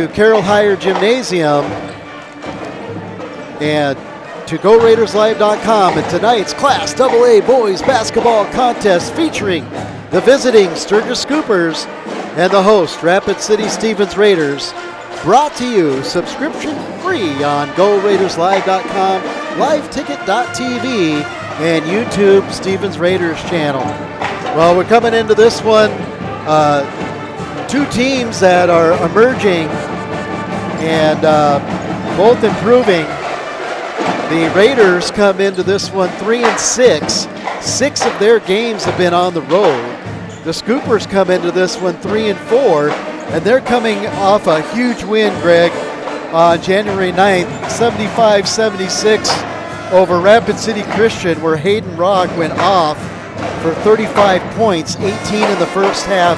to Carroll Higher Gymnasium and to GoRaidersLive.com. And tonight's Class AA Boys Basketball Contest featuring the visiting Sturgis Scoopers and the host, Rapid City Stevens Raiders. Brought to you subscription free on GoRaidersLive.com, LiveTicket.tv, and YouTube Stevens Raiders channel. Well, we're coming into this one, two teams that are emerging and both improving. The Raiders come into this one 3-6. 6 of their games have been on the road. The Scoopers come into this one 3-4. And they're coming off a huge win, Greg, on January 9th, 75-76 over Rapid City Christian, where Hayden Rock went off for 35 points, 18 in the first half,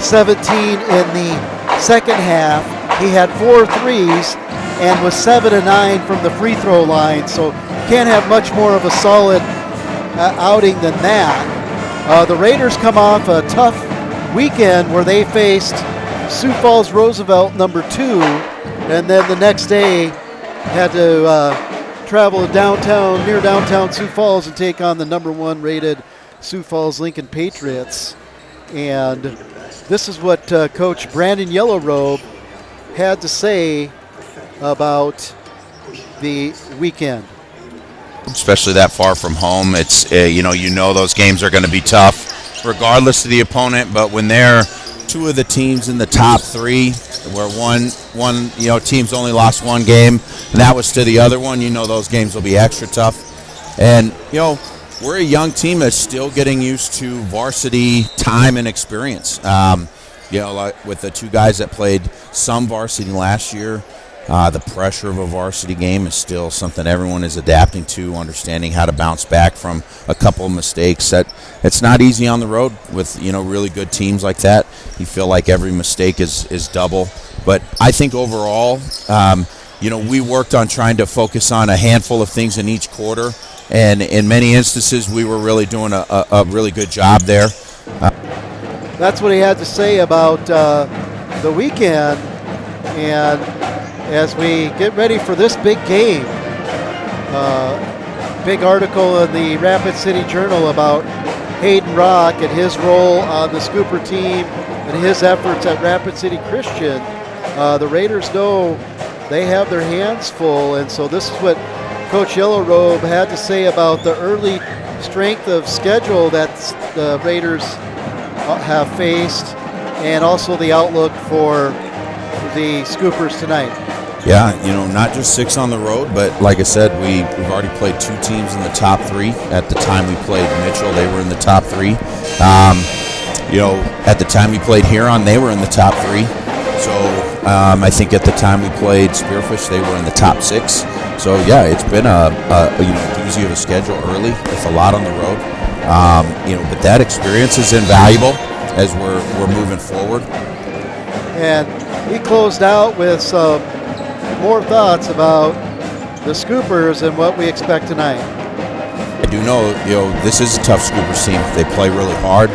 17 in the second half. He had 4 threes and was 7-9 from the free throw line, so can't have much more of a solid outing than that. The Raiders come off a tough weekend where they faced Sioux Falls Roosevelt, number 2, and then the next day had to travel to near downtown Sioux Falls and take on the number 1 rated Sioux Falls Lincoln Patriots. And this is what Coach Brandon Yellowrobe had to say about the weekend. Especially that far from home, it's you know those games are going to be tough regardless of the opponent, but when they're two of the teams in the top 3, where one team's only lost 1 game, and that was to the other one, those games will be extra tough. And we're a young team that's still getting used to varsity time and experience. Like with the 2 guys that played some varsity last year, the pressure of a varsity game is still something everyone is adapting to, understanding how to bounce back from a couple of mistakes. That it's not easy on the road with really good teams like that. You feel like every mistake is double. But I think overall, we worked on trying to focus on a handful of things in each quarter, and in many instances we were really doing a really good job there. That's what he had to say about the weekend. And as we get ready for this big game, big article in the Rapid City Journal about Hayden Rock and his role on the Scooper team and his efforts at Rapid City Christian. The Raiders know they have their hands full, and so this is what Coach Yellowrobe had to say about the early strength of schedule that the Raiders have faced, and also the outlook for the Scoopers tonight. Yeah, not just 6 on the road, but like I said, we've already played 2 teams in the top 3. At the time we played Mitchell, they were in the top 3. At the time we played Huron, they were in the top 3. So I think at the time we played Spearfish, they were in the top 6. So yeah, it's been a doozy of a schedule early with a lot on the road. But that experience is invaluable as we're moving forward. And he closed out with some more thoughts about the Scoopers and what we expect tonight. I do know, this is a tough Scoopers team. They play really hard.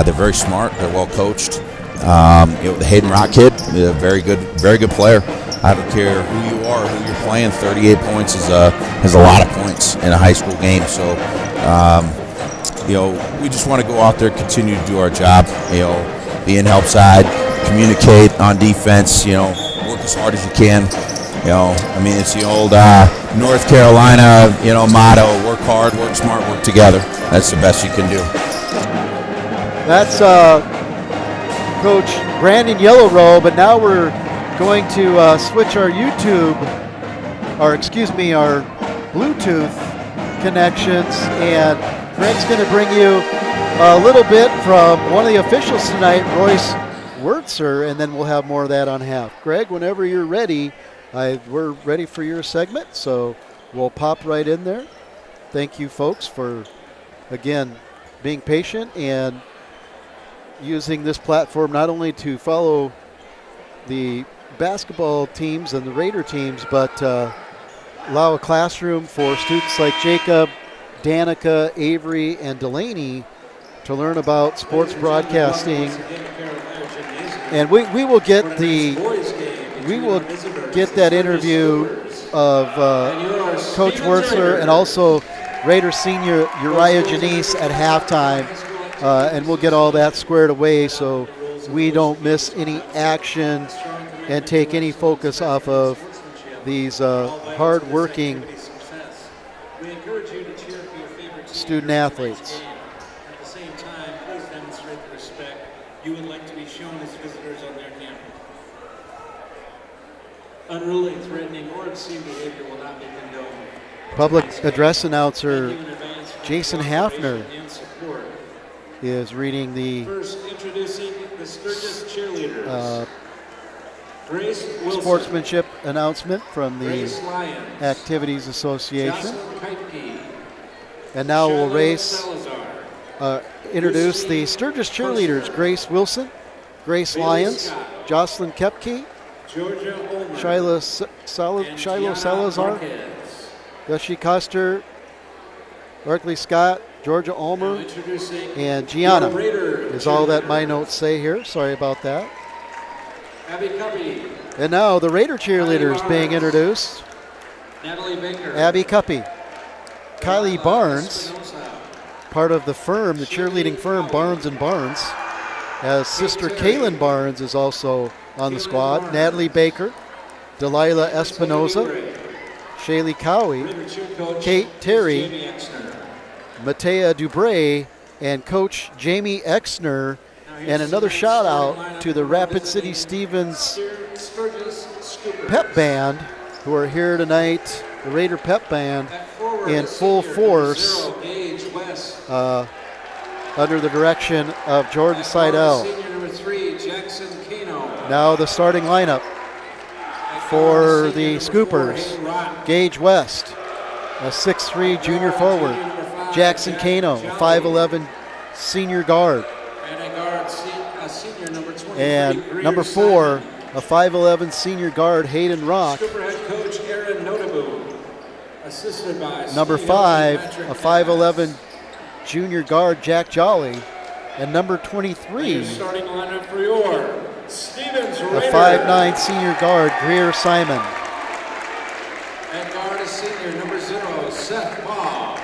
They're very smart. They're well coached. The Hayden Rock kid, a very good player. I don't care who you are, who you're playing. 38 points is a lot of points in a high school game. So, we just want to go out there, continue to do our job. Be in help side, communicate on defense. Work as hard as you can. It's the old North Carolina, motto: work hard, work smart, work together. That's the best you can do. That's Coach Brandon Yellowrobe, but now we're going to switch our our Bluetooth connections, and Greg's going to bring you a little bit from one of the officials tonight, Royce Wurtzer, and then we'll have more of that on half. Greg, whenever you're ready, we're ready for your segment, so we'll pop right in there. Thank you, folks, for, again, being patient and using this platform not only to follow the basketball teams and the Raider teams, but allow a classroom for students like Jacob, Danica, Avery, and Delaney to learn about sports broadcasting. And we will get the we will get that interview of Coach Wertzler and also Raider senior Uriah Janice at halftime, and we'll get all that squared away so we don't miss any action and take any focus off of these hard-working student athletes. At the same time, please demonstrate the respect you would like to be shown as visitors on their campus. Unruly, threatening, or obscene behavior will not be condoned. Public address announcer Jason Hafner is reading the First, introducing the Sturgis cheerleaders. Grace Wilson, sportsmanship announcement from the Grace Lyons, Activities Association. Jocelyn Keitke, And now we'll Shiloh Salazar, introduce the Sturgis cheerleaders: Grace Wilson, Grace Lyons, Jocelyn Kepke, Georgia Ulmer, Shiloh Gianna Salazar, Marquez. Yoshi Custer, Berkeley Scott, Georgia Now Ulmer, introducing and Gianna your Raider is all that cheerleaders. my notes say here. Sorry about that. Abby Cubby, And now the Raider cheerleaders being introduced: Natalie Baker, Abby Cuppy, Kylie Barnes, Espinosa, part of the firm, the cheerleading firm Barnes & Barnes, as sister Kaylin Barnes is also on the squad. Natalie Baker, Delilah Espinoza, Shaylee Cowie, Raider cheer coach, Kate Terry, Jamie Exner. Matea Dubray, and Coach Jamie Exner. And another shout out to the Rapid City Stevens Sturgis Scoopers. Pep Band, who are here tonight, the Raider Pep Band, At forward, in the full senior, force. number 0, Gage West. Under the direction of Jordan At forward, Seidel. senior number 3, Jackson Kano. Now the starting lineup At for forward, the senior number 4, Scoopers: Hayden Rock. Gage West, a 6'3 junior forward; Senior number 5, Jackson Jack Kano, a Jolly. 5'11 senior guard; And a guard, senior number 23, and Greer number 4, Simon. a 5'11 senior guard, Hayden Rock; Scooper head coach Aaron Notabu. Assisted by number Steve 5, Patrick a 5'11 junior guard, Jack Jolly; and number Your 23, starting lineup for your Stevens a Raiders. 5'9 senior guard, Greer Simon. At guard is senior number 0, Seth Paul.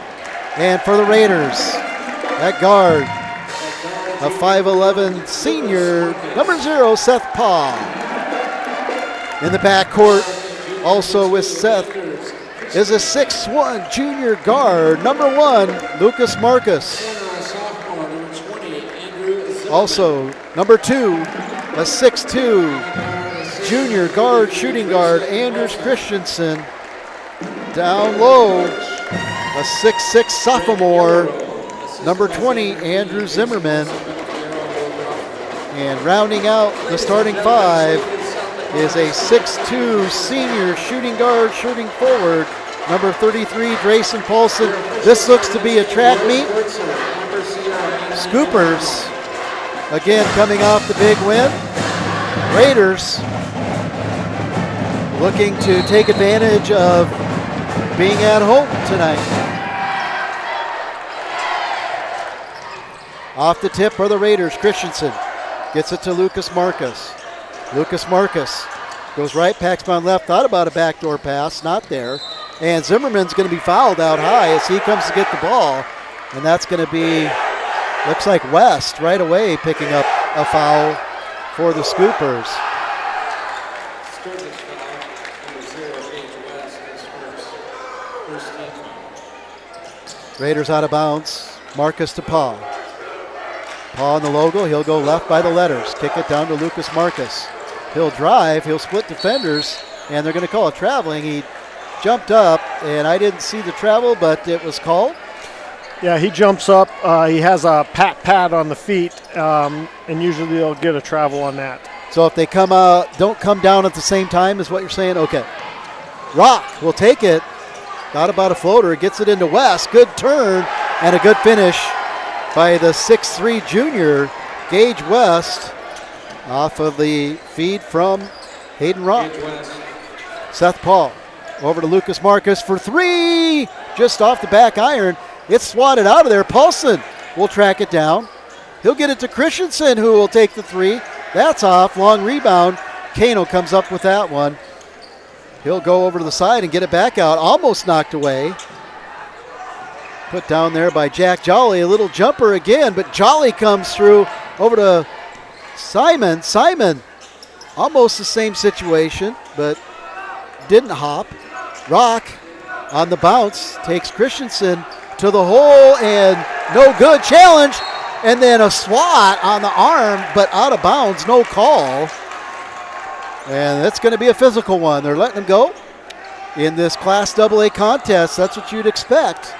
And for the Raiders, at guard, At a guard, 5'11 senior, number 0, Seth Paul. In the backcourt, also with Seth, is a 6'1 junior guard, number 1, Lucas Marcus. corner, a sophomore, number 20, Andrew Zimmerman. Also, number 2, a 6'2 junior guard, shooting guard, Anders Christensen. Down low, a 6'6 sophomore, number 20, Andrew Zimmerman. And rounding out the starting 5 is a 6'2 senior shooting guard, shooting forward, number 33, Drayson Paulson. This looks to be a track meet. Scoopers, again coming off the big win. Raiders looking to take advantage of being at home tonight. Off the tip are the Raiders. Christensen gets it to Lucas Marcus. Lucas Marcus goes right, Paxman left, thought about a backdoor pass, not there. And Zimmerman's going to be fouled out high as he comes to get the ball. And that's going to be, looks like West right away picking up a foul for the Scoopers. Sturgis foul, number 0, Gage West, his first team foul. Raiders out of bounds. Marcus to Paul. Paul on the logo. He'll go left by the letters. Kick it down to Lucas Marcus. He'll drive. He'll split defenders. And they're going to call it traveling. He jumped up, and I didn't see the travel, but it was called. Yeah, he jumps up. He has a pat on the feet, and usually they'll get a travel on that. So if they come out, don't come down at the same time is what you're saying? Okay. Rock will take it. Thought about a floater. Gets it into West. Good turn and a good finish by the 6'3 junior, Gage West, off of the feed from Hayden Rock. Gage West. Seth Paul over to Lucas Marcus for 3. Just off the back iron. It's swatted out of there. Paulson will track it down. He'll get it to Christensen, who will take the 3. That's off. Long rebound Kano comes up with that one. He'll go over to the side and get it back out. Almost knocked away. Put down there by Jack Jolly. A little jumper again, but Jolly comes through over to Simon. Simon, almost the same situation, but didn't hop. Rock on the bounce takes Christensen to the hole and no good. Challenge, and then a swat on the arm, but out of bounds, no call. And that's going to be a physical one. They're letting him go in this Class AA contest. That's what you'd expect.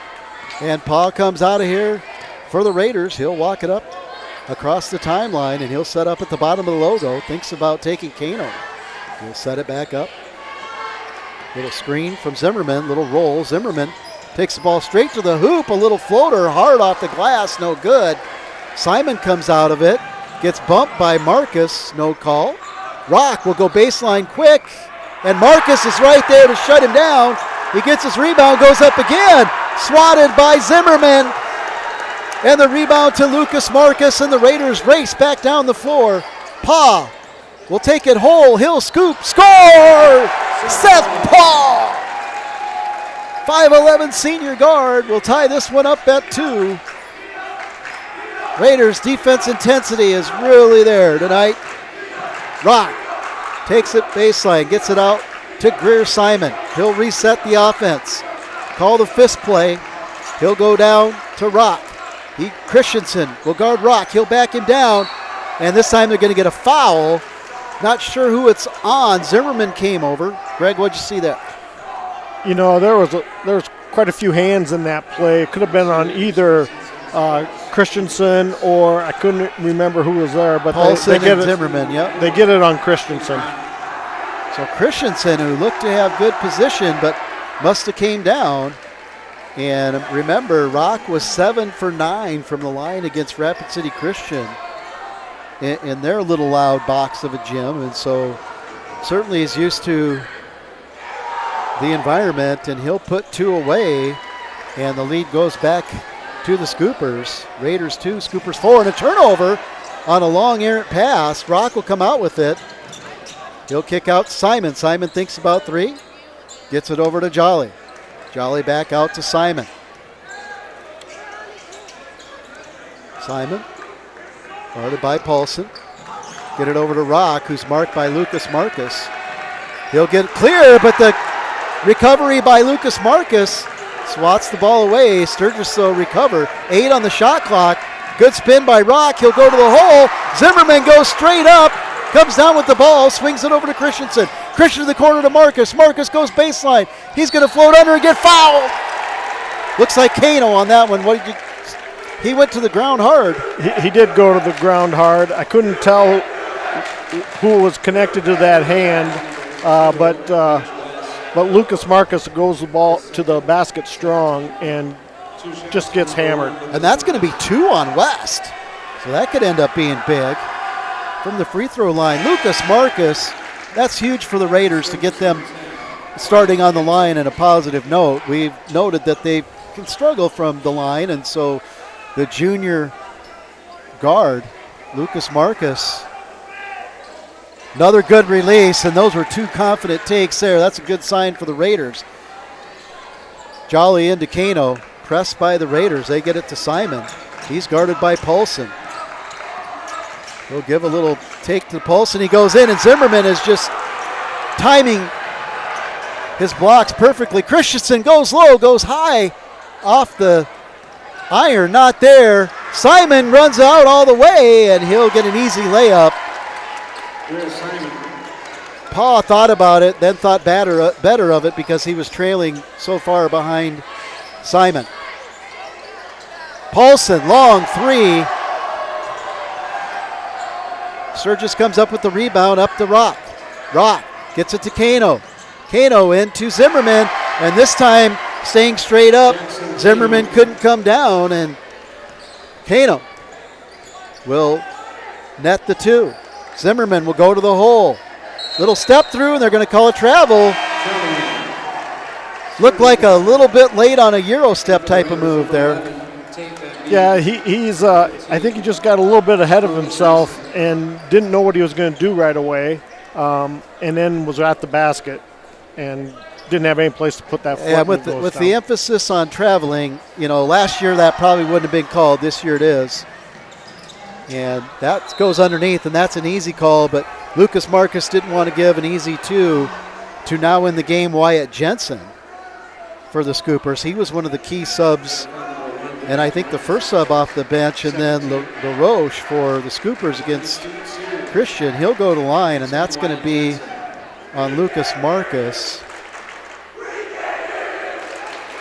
And Paul comes out of here for the Raiders. He'll walk it up across the timeline, and he'll set up at the bottom of the logo. Thinks about taking Kano. He'll set it back up. Little screen from Zimmerman, little roll. Zimmerman takes the ball straight to the hoop. A little floater hard off the glass, no good. Simon comes out of it, gets bumped by Marcus, no call. Rock will go baseline quick, and Marcus is right there to shut him down. He gets his rebound, goes up again, swatted by Zimmerman. And the rebound to Lucas Marcus, and the Raiders race back down the floor. Pa will take it whole. He'll scoop, score! Seth Paul! 5'11" senior guard will tie this one up at 2. Raiders defense intensity is really there tonight. Rock takes it baseline, gets it out to Greer Simon. He'll reset the offense. Call the fist play. He'll go down to Rock. Christensen will guard Rock. He'll back him down, and this time they're going to get a foul. Not sure who it's on. Zimmerman came over. Greg, what'd you see there? You know, there was quite a few hands in that play. It could have been on either Christensen, or I couldn't remember who was there. But Paulson they get and it, Zimmerman, yep. They get it on Christensen. So Christensen, who looked to have good position, but must have came down. And remember, Rock was 7 for 9 from the line against Rapid City Christian in their little loud box of a gym. And so certainly is used to the environment, and he'll put 2 away. And the lead goes back to the Scoopers. Raiders 2, Scoopers 4, and a turnover on a long errant pass. Rock will come out with it. He'll kick out Simon. Simon thinks about 3. Gets it over to Jolly. Jolly back out to Simon. Simon, guarded by Paulson. Get it over to Rock, who's marked by Lucas Marcus. He'll get clear, but the recovery by Lucas Marcus swats the ball away. Sturgis will recover. 8 on the shot clock. Good spin by Rock. He'll go to the hole. Zimmerman goes straight up. Comes down with the ball, swings it over to Christensen. Christian to the corner to Marcus. Marcus goes baseline. He's going to float under and get fouled. Looks like Kano on that one. He went to the ground hard. He did go to the ground hard. I couldn't tell who was connected to that hand, but Lucas Marcus goes the ball to the basket strong and just gets hammered. And that's going to be 2 on West. So that could end up being big. From the free throw line, Lucas Marcus, that's huge for the Raiders to get them starting on the line in a positive note. We've noted that they can struggle from the line, and so the junior guard, Lucas Marcus, another good release, and those were 2 confident takes there. That's a good sign for the Raiders. Jolly into Kano, pressed by the Raiders. They get it to Simon. He's guarded by Paulson. He'll give a little take to Paulson. He goes in, and Zimmerman is just timing his blocks perfectly. Christensen goes low, goes high off the iron, not there. Simon runs out all the way, and he'll get an easy layup. Paul thought about it, then thought better of it because he was trailing so far behind Simon. Paulson, long 3. Sturgis comes up with the rebound, up to Rock. Rock gets it to Kano. Kano into Zimmerman, and this time staying straight up. Zimmerman couldn't come down, and Kano will net the 2. Zimmerman will go to the hole. Little step through, and they're going to call a travel. Looked like a little bit late on a Euro step type of move there. Yeah, he's. I think he just got a little bit ahead of himself and didn't know what he was going to do right away. and then was at the basket and didn't have any place to put that foot. Yeah, when with it the, goes with down. the emphasis on traveling, last year that probably wouldn't have been called. This year it is. And that goes underneath, and that's an easy call, but Lucas Marcus didn't want to give an easy two to now in the game Wyatt Jensen for the Scoopers. He was one of the key subs, and I think the first sub off the bench, and then LaRoche for the Scoopers against Christian. He'll go to line, and that's going to be on Lucas Marcus.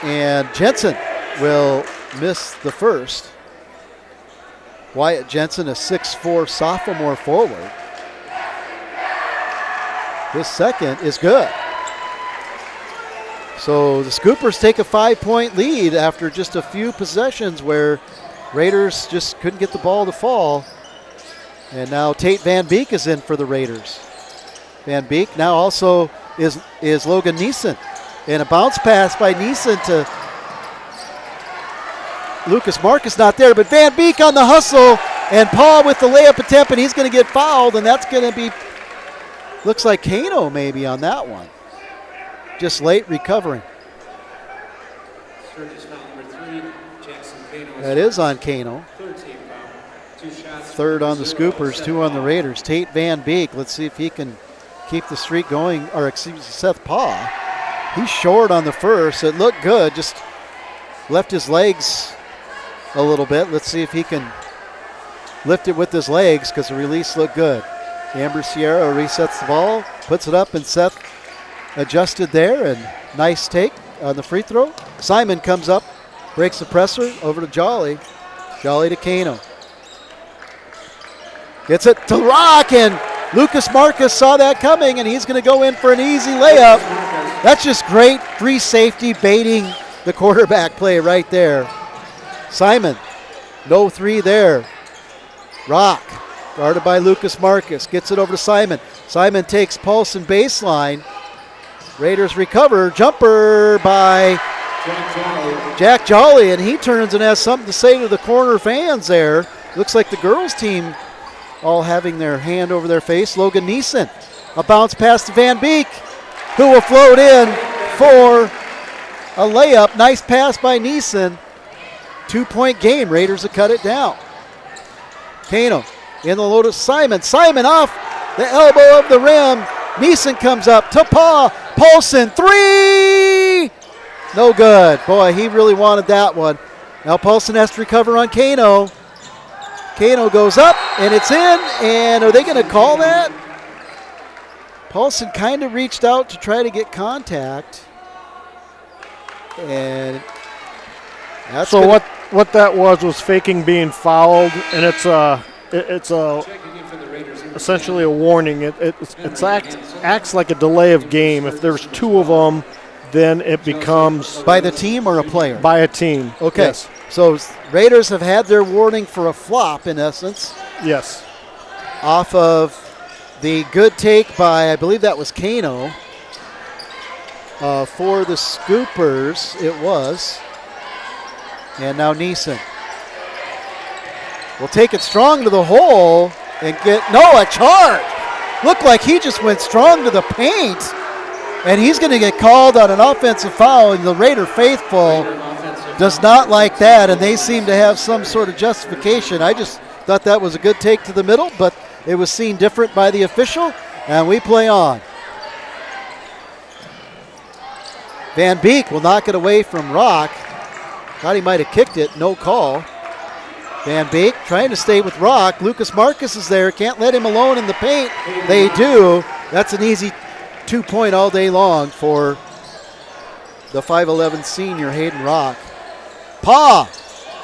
And Jensen will miss the first. Wyatt Jensen, a 6'4" sophomore forward. His second is good. So the Scoopers take a 5-point lead after just a few possessions where Raiders just couldn't get the ball to fall. And now Tate Van Beek is in for the Raiders. Van Beek now also is Logan Neeson. And a bounce pass by Neeson to Lucas Marcus, not there, but Van Beek on the hustle, and Paul with the layup attempt, and he's going to get fouled, and that's going to be, looks like Kano maybe on that one. Just late recovering. Sturgis foul number 3, Jackson Kano. That is on Kano. Third team foul. 2 shots. Third on the Scoopers, 2 on the Raiders. Tate Van Beek, let's see if he can keep the streak going, or excuse me, Seth Paw. He's short on the first. It looked good, just left his legs a little bit. Let's see if he can lift it with his legs because the release looked good. Amber Sierra resets the ball, puts it up, and Seth adjusted there, and nice take on the free throw. Simon comes up, breaks the presser, over to Jolly. Jolly to Kano. Gets it to Rock, and Lucas Marcus saw that coming, and he's going to go in for an easy layup. That's just great free safety baiting the quarterback play right there. Simon, no three there. Rock, guarded by Lucas Marcus, gets it over to Simon. Simon takes Paulson baseline. Raiders recover, jumper by Jack Jolly, and he turns and has something to say to the corner fans there. Looks like the girls team all having their hand over their face. Logan Neeson, a bounce pass to Van Beek, who will float in for a layup. Nice pass by Neeson. 2-point game. Raiders have cut it down. Kano in the load of Simon. Simon off the elbow of the rim. Neeson comes up to Paulson. 3! No good. Boy, he really wanted that one. Now Paulson has to recover on Kano. Kano goes up, and it's in. And are they going to call that? Paulson kind of reached out to try to get contact. And that's so what that was faking being fouled, and it's essentially a warning. It acts like a delay of game. If there's 2 of them, then it becomes by the team or a player? By a team. Okay. Yes. So Raiders have had their warning for a flop in essence. Yes. Off of the good take by, I believe that was Kano. For the Scoopers, it was. And now Neeson will take it strong to the hole and a charge. Looked like he just went strong to the paint, and he's going to get called on an offensive foul, and the Raider faithful does not like that, and they seem to have some sort of justification. I just thought that was a good take to the middle, but it was seen different by the official, and we play on. Van Beek will knock it away from Rock. Thought he might have kicked it, no call. Van Beek trying to stay with Rock. Lucas Marcus is there, can't let him alone in the paint. They do. That's an easy 2-point all day long for the 5'11 senior Hayden Rock. Pa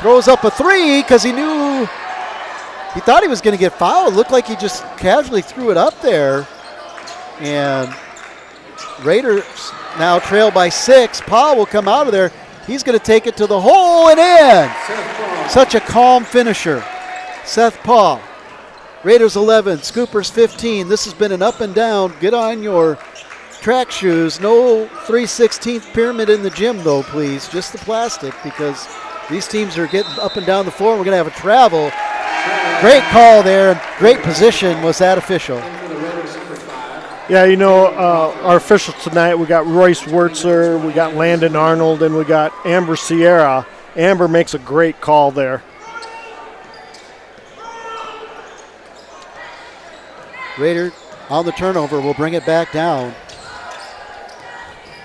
throws up a 3 because he thought he was going to get fouled. Looked like he just casually threw it up there. And Raiders now trail by 6. Pa will come out of there. He's going to take it to the hole and in. Such a calm finisher. Seth Paul. Raiders 11, Scoopers 15. This has been an up and down. Get on your track shoes. No 3/16 pyramid in the gym, though, please. Just the plastic, because these teams are getting up and down the floor. We're going to have a travel. Great call there. Great position was that official. Yeah, our officials tonight, we got Royce Wurtzer, we got Landon Arnold, and we got Amber Sierra. Amber makes a great call there. Raider on the turnover will bring it back down.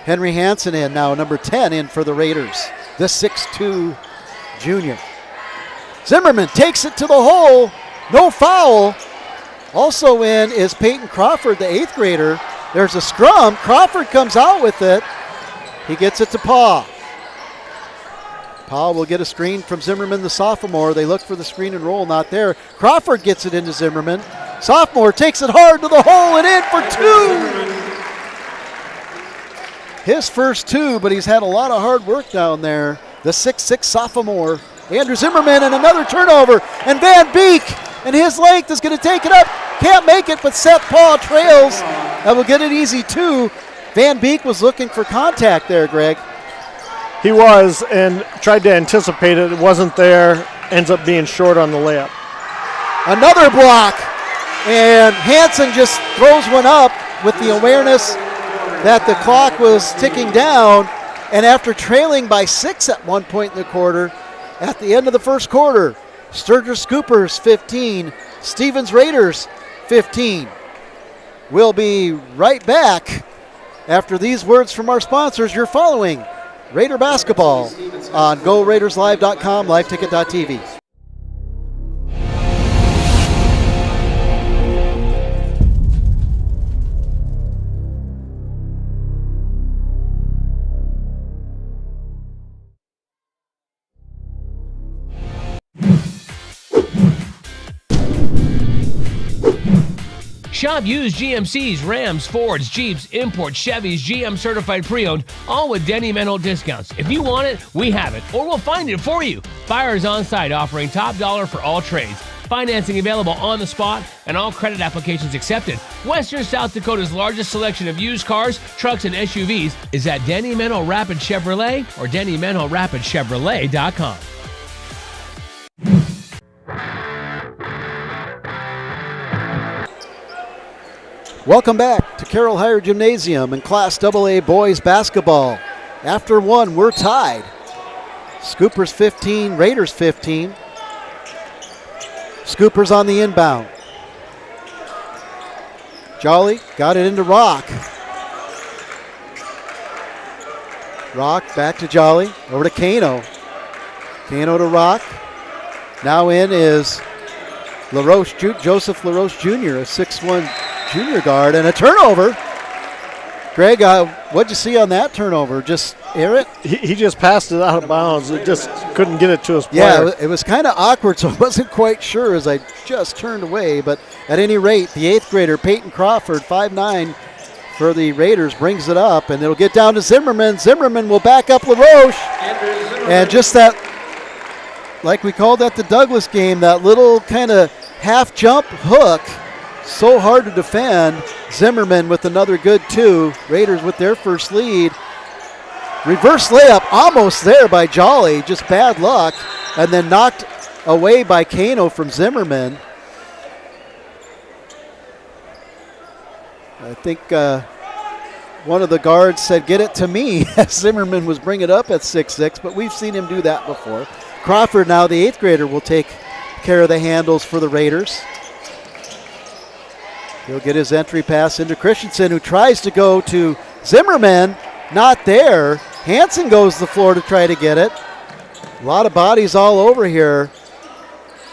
Henry Hansen in now, number 10 in for the Raiders. The 6'2 junior. Zimmerman takes it to the hole. No foul. Also in is Peyton Crawford, the 8th grader. There's a scrum. Crawford comes out with it. He gets it to Paul. Paul will get a screen from Zimmerman, the sophomore. They look for the screen and roll, not there. Crawford gets it into Zimmerman. Sophomore takes it hard to the hole and in for 2. His first 2, but he's had a lot of hard work down there. The 6'6 sophomore, Andrew Zimmerman, and another turnover. And Van Beek, and his length is going to take it up. Can't make it, but Seth Paul trails. That will get it easy, too. Van Beek was looking for contact there, Greg. He was, and tried to anticipate it. It wasn't there. Ends up being short on the layup. Another block. And Hansen just throws one up with the awareness that the clock was ticking down. And after trailing by 6 at one point in the quarter, at the end of the first quarter, Sturgis Scoopers 15, Stevens Raiders 15. We'll be right back after these words from our sponsors. You're following Raider basketball on GoRaidersLive.com, LiveTicket.tv. Shop used GMCs, Rams, Fords, Jeeps, imports, Chevys, GM certified pre-owned, all with Denny Mental discounts. If you want it, we have it, or we'll find it for you. Buyers on site offering top dollar for all trades. Financing available on the spot and all credit applications accepted. Western South Dakota's largest selection of used cars, trucks, and SUVs is at Denny Mental Rapid Chevrolet or DennyMentalRapidChevrolet.com. Welcome back to Carroll Higher Gymnasium in Class AA boys basketball. After one, we're tied. Scoopers 15, Raiders 15. Scoopers on the inbound. Jolly got it into Rock. Rock back to Jolly, over to Kano. Kano to Rock. Now in is LaRoche, Joseph LaRoche Jr., a 6'1 junior guard, and a turnover. Greg, what'd you see on that turnover? Just air it? He just passed it out of bounds. It just couldn't get it to his player. Yeah, it was kind of awkward, so I wasn't quite sure as I just turned away. But at any rate, the 8th grader, Peyton Crawford, 5'9", for the Raiders, brings it up, and it'll get down to Zimmerman. Zimmerman will back up LaRoche. And just that, like we called that the Douglas game, that little kind of half-jump hook, so hard to defend. Zimmerman with another good 2. Raiders with their first lead. Reverse layup almost there by Jolly, just bad luck, and then knocked away by Kano from Zimmerman. I think one of the guards said, "Get it to me," as Zimmerman was bringing it up at 6'6", but we've seen him do that before. Crawford, now the 8th grader, will take care of the handles for the Raiders. He'll get his entry pass into Christensen, who tries to go to Zimmerman. Not there. Hansen goes to the floor to try to get it. A lot of bodies all over here.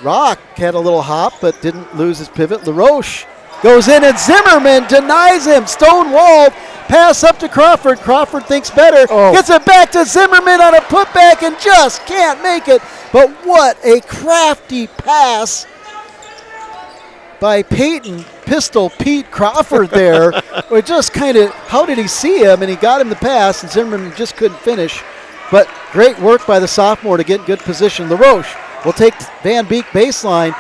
Rock had a little hop, but didn't lose his pivot. LaRoche goes in, and Zimmerman denies him. Stonewalled. Pass up to Crawford. Crawford thinks better. Gets it back to Zimmerman on a putback and just can't make it. But what a crafty pass by Peyton Pistol Pete Crawford there. It just kind of, how did he see him? And he got him the pass, and Zimmerman just couldn't finish. But great work by the sophomore to get in good position. LaRoche will take Van Beek baseline.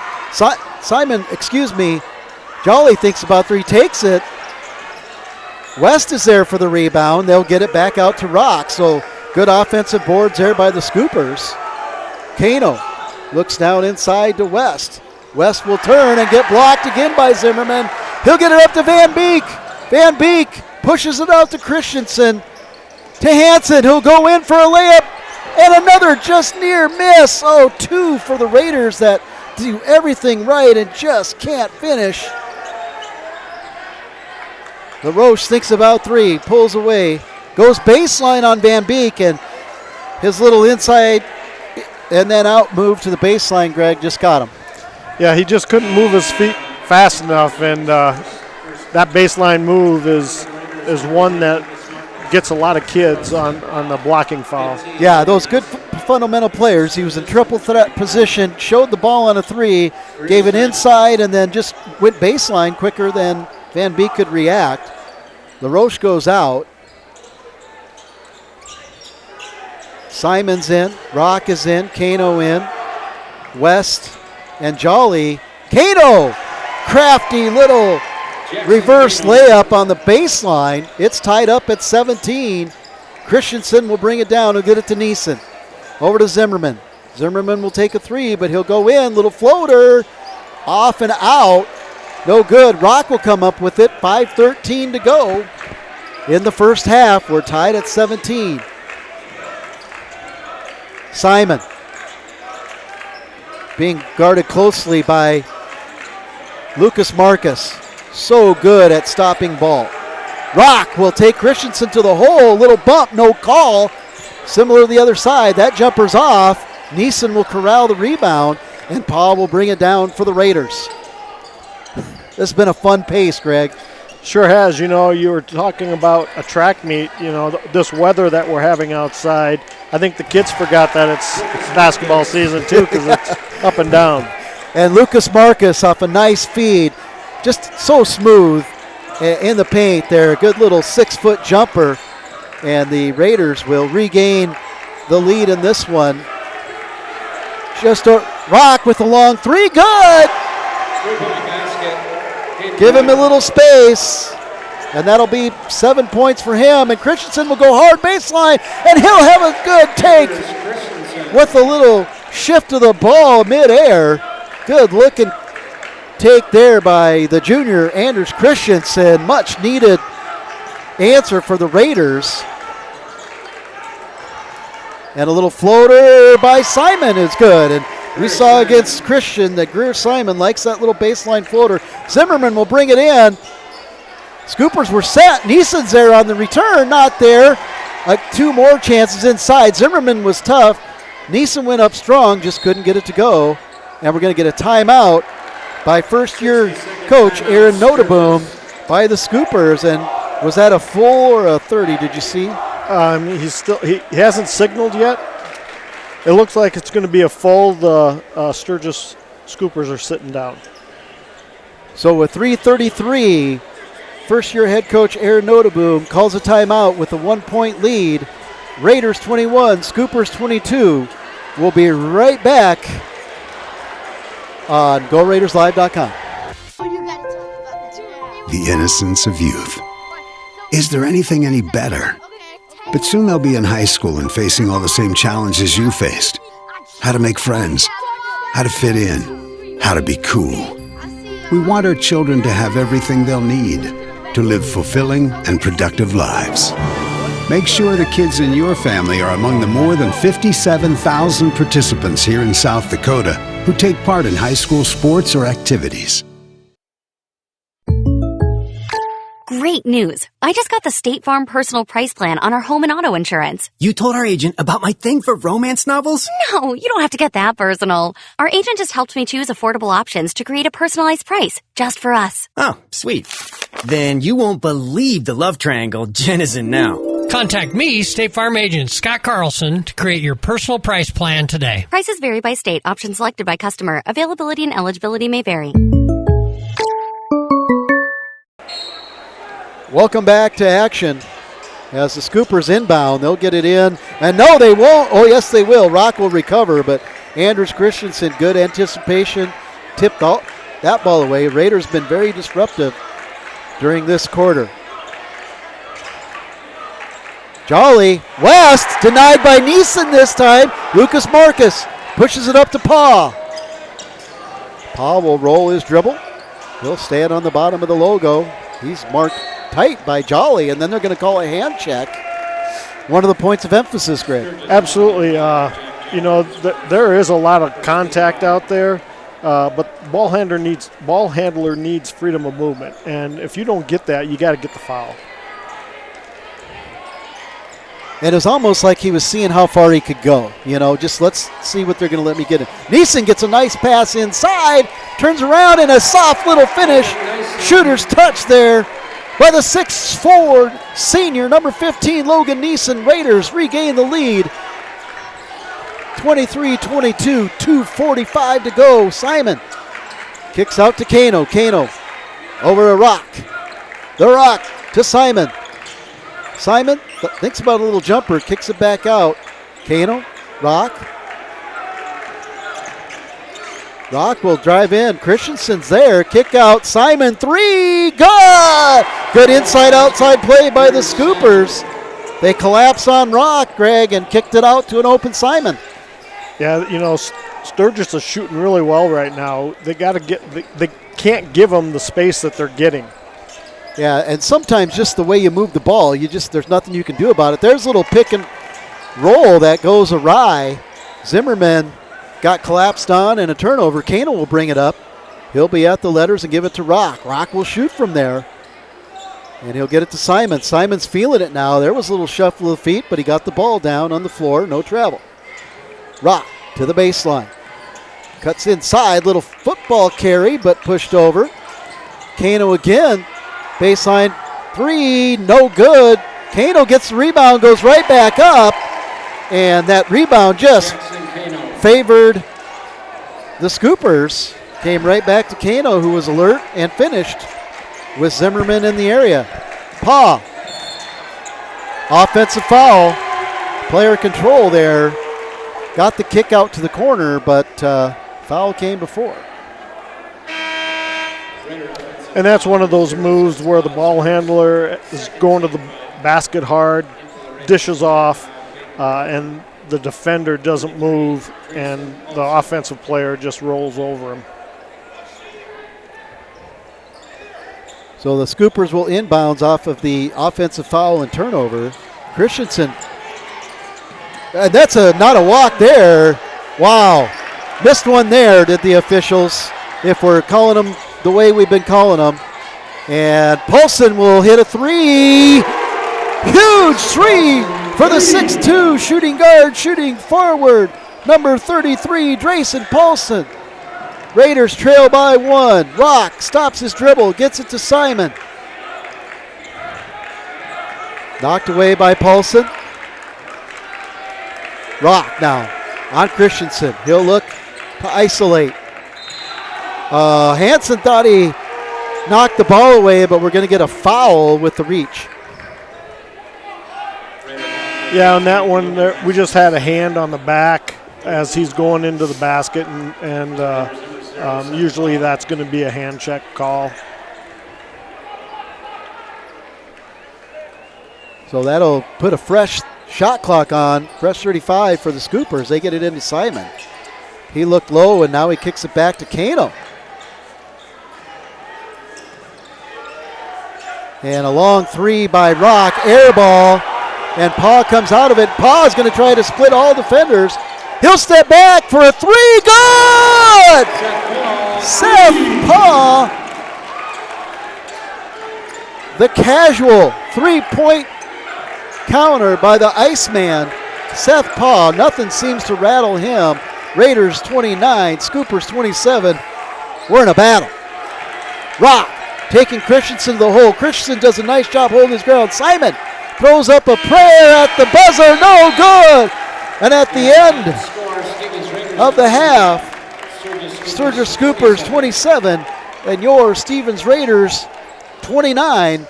Jolly thinks about 3, takes it. West is there for the rebound. They'll get it back out to Rock. So good offensive boards there by the Scoopers. Kano looks down inside to West. West will turn and get blocked again by Zimmerman. He'll get it up to Van Beek. Van Beek pushes it out to Christensen. To Hansen, who'll go in for a layup. And another just near miss. Oh, 2 for the Raiders that do everything right and just can't finish. LaRoche thinks about 3, pulls away, goes baseline on Van Beek, and his little inside and then out move to the baseline, Greg, just got him. Yeah, he just couldn't move his feet fast enough, and that baseline move is one that gets a lot of kids on the blocking foul. Yeah, those good fundamental players. He was in triple threat position, showed the ball on a 3, gave it inside, and then just went baseline quicker than Van Beek could react. LaRoche goes out. Simon's in, Rock is in, Kano in, West and Jolly. Kano, crafty little reverse layup on the baseline. It's tied up at 17. Christensen will bring it down and get it to Neeson. Over to Zimmerman. Zimmerman will take a 3, but he'll go in. Little floater, off and out. No good. Rock will come up with it. 5:13 to go in the first half. We're tied at 17. Simon being guarded closely by Lucas Marcus. So good at stopping ball. Rock will take Christensen to the hole. Little bump, no call. Similar to the other side. That jumper's off. Neeson will corral the rebound, and Paul will bring it down for the Raiders. This has been a fun pace, Greg. Sure has. You know, you were talking about a track meet, this weather that we're having outside. I think the kids forgot that it's basketball season, too, because it's up and down. And Lucas Marcus off a nice feed. Just so smooth in the paint there. A good little 6-foot jumper. And the Raiders will regain the lead in this one. Just a Rock with a long 3. Good! Give him a little space. And that'll be 7 points for him. And Christensen will go hard baseline. And he'll have a good take with a little shift of the ball midair. Good looking take there by the junior Anders Christensen. Much needed answer for the Raiders. And a little floater by Simon is good. And we saw against Christian that Greer Simon likes that little baseline floater. Zimmerman will bring it in. Scoopers were set. Neeson's there on the return, not there. 2 more chances inside. Zimmerman was tough. Neeson went up strong, just couldn't get it to go. And we're going to get a timeout by first-year coach Aaron Noteboom by the Scoopers. And was that a full or a 30? Did you see? He hasn't signaled yet. It looks like it's going to be a full. The Sturgis Scoopers are sitting down. So with 3:33, first-year head coach Aaron Noteboom calls a timeout with a 1-point lead. Raiders 21, Scoopers 22. We'll be right back on GoRaidersLive.com. The innocence of youth. Is there anything any better? But soon they'll be in high school and facing all the same challenges you faced. How to make friends, how to fit in, how to be cool. We want our children to have everything they'll need to live fulfilling and productive lives. Make sure the kids in your family are among the more than 57,000 participants here in South Dakota who take part in high school sports or activities. Great news. I just got the State Farm Personal Price Plan on our home and auto insurance. You told our agent about my thing for romance novels? No, you don't have to get that personal. Our agent just helped me choose affordable options to create a personalized price just for us. Oh, sweet. Then you won't believe the love triangle Jen is in now. Contact me, State Farm agent Scott Carlson, to create your personal price plan today. Prices vary by state. Options selected by customer. Availability and eligibility may vary. Welcome back to action. As the Scoopers inbound, they'll get it in. And no, they won't. Oh, yes, they will. Rock will recover, but Anders Christensen, good anticipation, tipped that ball away. Raiders been very disruptive during this quarter. Jolly, West, denied by Neeson this time. Lucas Marcus pushes it up to Paul. Paul will roll his dribble. He'll stand on the bottom of the logo. He's marked tight by Jolly, and then they're going to call a hand check. One of the points of emphasis, Greg. Absolutely. There is a lot of contact out there, but ball handler needs freedom of movement, and if you don't get that, you got to get the foul. And it was almost like he was seeing how far he could go. Just let's see what they're going to let me get in. Neeson gets a nice pass inside, turns around, and a soft little finish. Shooter's touch there by the 6'4" senior, number 15, Logan Neeson. Raiders regain the lead. 23-22, 2:45 to go. Simon kicks out to Kano. Kano over a Rock. The Rock to Simon. Simon thinks about a little jumper, kicks it back out. Kano, Rock. Rock will drive in. Christensen's there. Kick out. Simon, 3. Good! Good inside-outside play by the Scoopers. They collapse on Rock, Greg, and kicked it out to an open Simon. Yeah, Sturgis is shooting really well right now. They can't give them the space that they're getting. Yeah, and sometimes just the way you move the ball, there's nothing you can do about it. There's a little pick and roll that goes awry. Zimmerman got collapsed on and a turnover. Kano will bring it up. He'll be at the letters and give it to Rock. Rock will shoot from there. And he'll get it to Simon. Simon's feeling it now. There was a little shuffle of feet, but he got the ball down on the floor. No travel. Rock to the baseline. Cuts inside. Little football carry, but pushed over. Kano again. Baseline 3, no good. Kano gets the rebound, goes right back up, and that rebound just favored the Scoopers. Came right back to Kano, who was alert and finished with Zimmerman in the area. Paw. Offensive foul. Player control there. Got the kick out to the corner, but foul came before. And that's one of those moves where the ball handler is going to the basket hard, dishes off, and the defender doesn't move, and the offensive player just rolls over him. So the Scoopers will inbounds off of the offensive foul and turnover. Christensen, and that's not a walk there. Wow. Missed one there, did the officials, if we're calling them the way we've been calling them. And Paulson will hit a 3. Huge 3 for the 6'2" shooting guard, shooting forward, number 33, Drayson Paulson. Raiders trail by 1. Rock stops his dribble, gets it to Simon. Knocked away by Paulson. Rock now on Christensen. He'll look to isolate. Hansen thought he knocked the ball away, but we're going to get a foul with the reach. Yeah, on that one, we just had a hand on the back as he's going into the basket, and usually that's going to be a hand check call. So that'll put a fresh shot clock on, fresh 35 for the Scoopers. They get it into Simon. He looked low, and now he kicks it back to Kano. And a long 3 by Rock, air ball, and Paw comes out of it. Paw is going to try to split all defenders. He'll step back for a 3, good! Seth Paw, the casual 3-point counter by the Iceman. Seth Paw, nothing seems to rattle him. Raiders 29, Scoopers 27. We're in a battle. Rock taking Christensen to the hole. Christensen does a nice job holding his ground. Simon throws up a prayer at the buzzer. No good. And at the end of the half, Sturgis Scoopers 27 and your Stevens Raiders 29.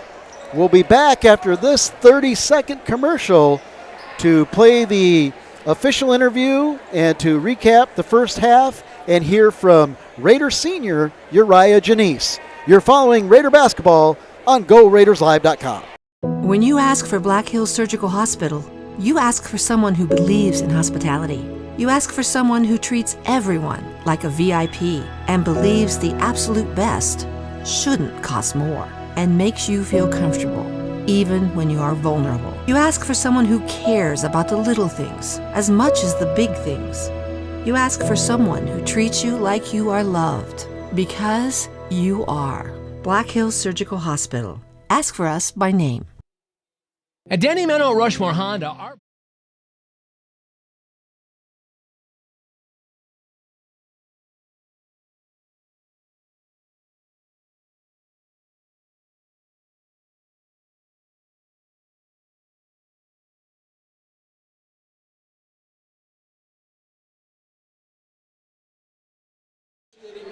We'll be back after this 30-second commercial to play the official interview and to recap the first half and hear from Raider senior Uriah Janice. You're following Raider basketball on GoRaidersLive.com. When you ask for Black Hills Surgical Hospital, you ask for someone who believes in hospitality. You ask for someone who treats everyone like a VIP and believes the absolute best shouldn't cost more. and makes you feel comfortable, even when you are vulnerable. You ask for someone who cares about the little things as much as the big things. You ask for someone who treats you like you are loved, because you are. Black Hills Surgical Hospital. Ask for us by name. At Danny Meno Rushmore Honda, our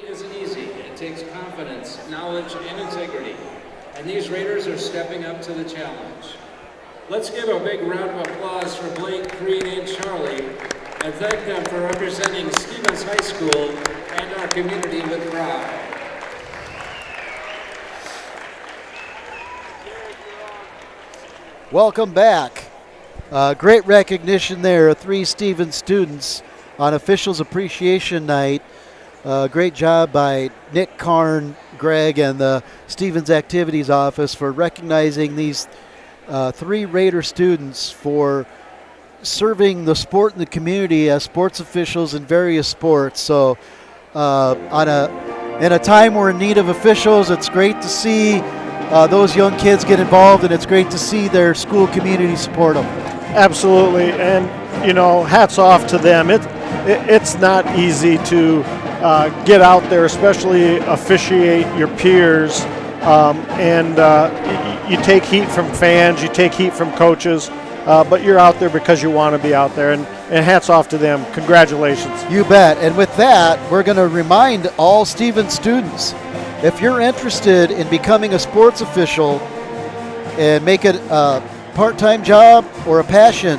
isn't easy. It takes confidence, knowledge, and integrity. And these Raiders are stepping up to the challenge. Let's give a big round of applause for Blake, Creed, and Charlie, and thank them for representing Stevens High School and our community with pride. Welcome back. Great recognition there of 3 Stevens students on Officials Appreciation Night. Great job by Nick Karn, Greg, and the Stevens Activities Office for recognizing these 3 Raider students for serving the sport and the community as sports officials in various sports. So in a time we're in need of officials, it's great to see those young kids get involved, and it's great to see their school community support them. Absolutely, and hats off to them. It's not easy to get out there, especially officiate your peers, and you take heat from fans, you take heat from coaches, but you're out there because you want to be out there, and hats off to them. Congratulations. You bet. And with that, we're going to remind all Stevens students, if you're interested in becoming a sports official and make it a part-time job or a passion,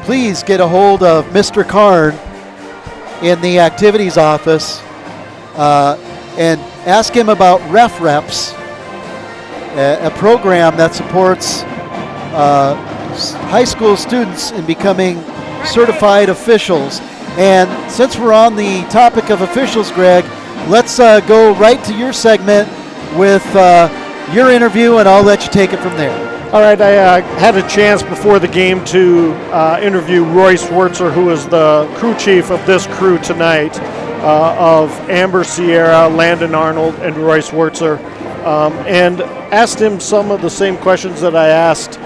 please get a hold of Mr. Karn in the activities office and ask him about Reps, a program that supports high school students in becoming certified officials. And since we're on the topic of officials, Greg, let's go right to your segment with your interview, and I'll let you take it from there. All right, I had a chance before the game to interview Roy Swertzer, who is the crew chief of this crew tonight, of Amber Sierra, Landon Arnold, and Roy Swertzer, and asked him some of the same questions that I asked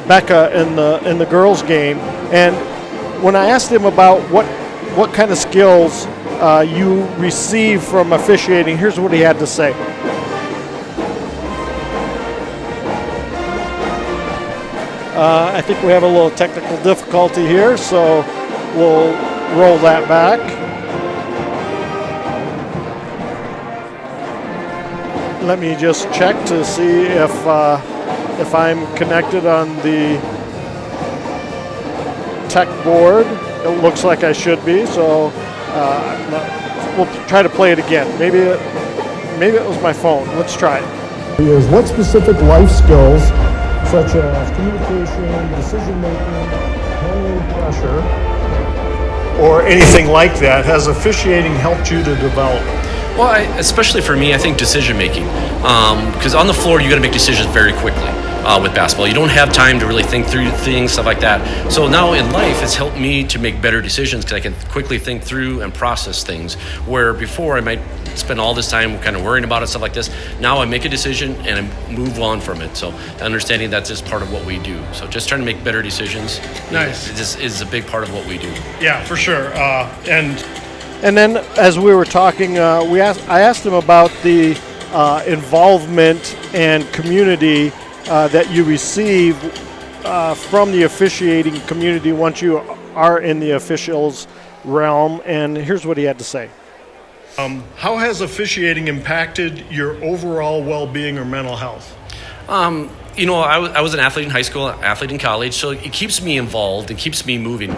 Becca in the girls' game. And when I asked him about what kind of skills you receive from officiating, here's what he had to say. I think we have a little technical difficulty here, so we'll roll that back. Let me just check to see if I'm connected on the tech board. It looks like I should be, so we'll try to play it again. Maybe it was my phone. Let's try it. What specific life skills, such as communication, decision-making, handling pressure, or anything like that, has officiating helped you to develop? Well, especially for me, I think decision-making. Because on the floor, you got to make decisions very quickly with basketball. You don't have time to really think through things, stuff like that. So now in life, it's helped me to make better decisions because I can quickly think through and process things. Where before, I might spend all this time kind of worrying about it, stuff like this. Now I make a decision and I move on from it. So understanding that's just part of what we do. So just trying to make better decisions. Nice. Is a big part of what we do. Yeah, for sure. And then, as we were talking, I asked him about the involvement and community that you receive from the officiating community once you are in the officials realm. And here's what he had to say. How has officiating impacted your overall well-being or mental health? I was an athlete in high school, athlete in college, so it keeps me involved, it keeps me moving,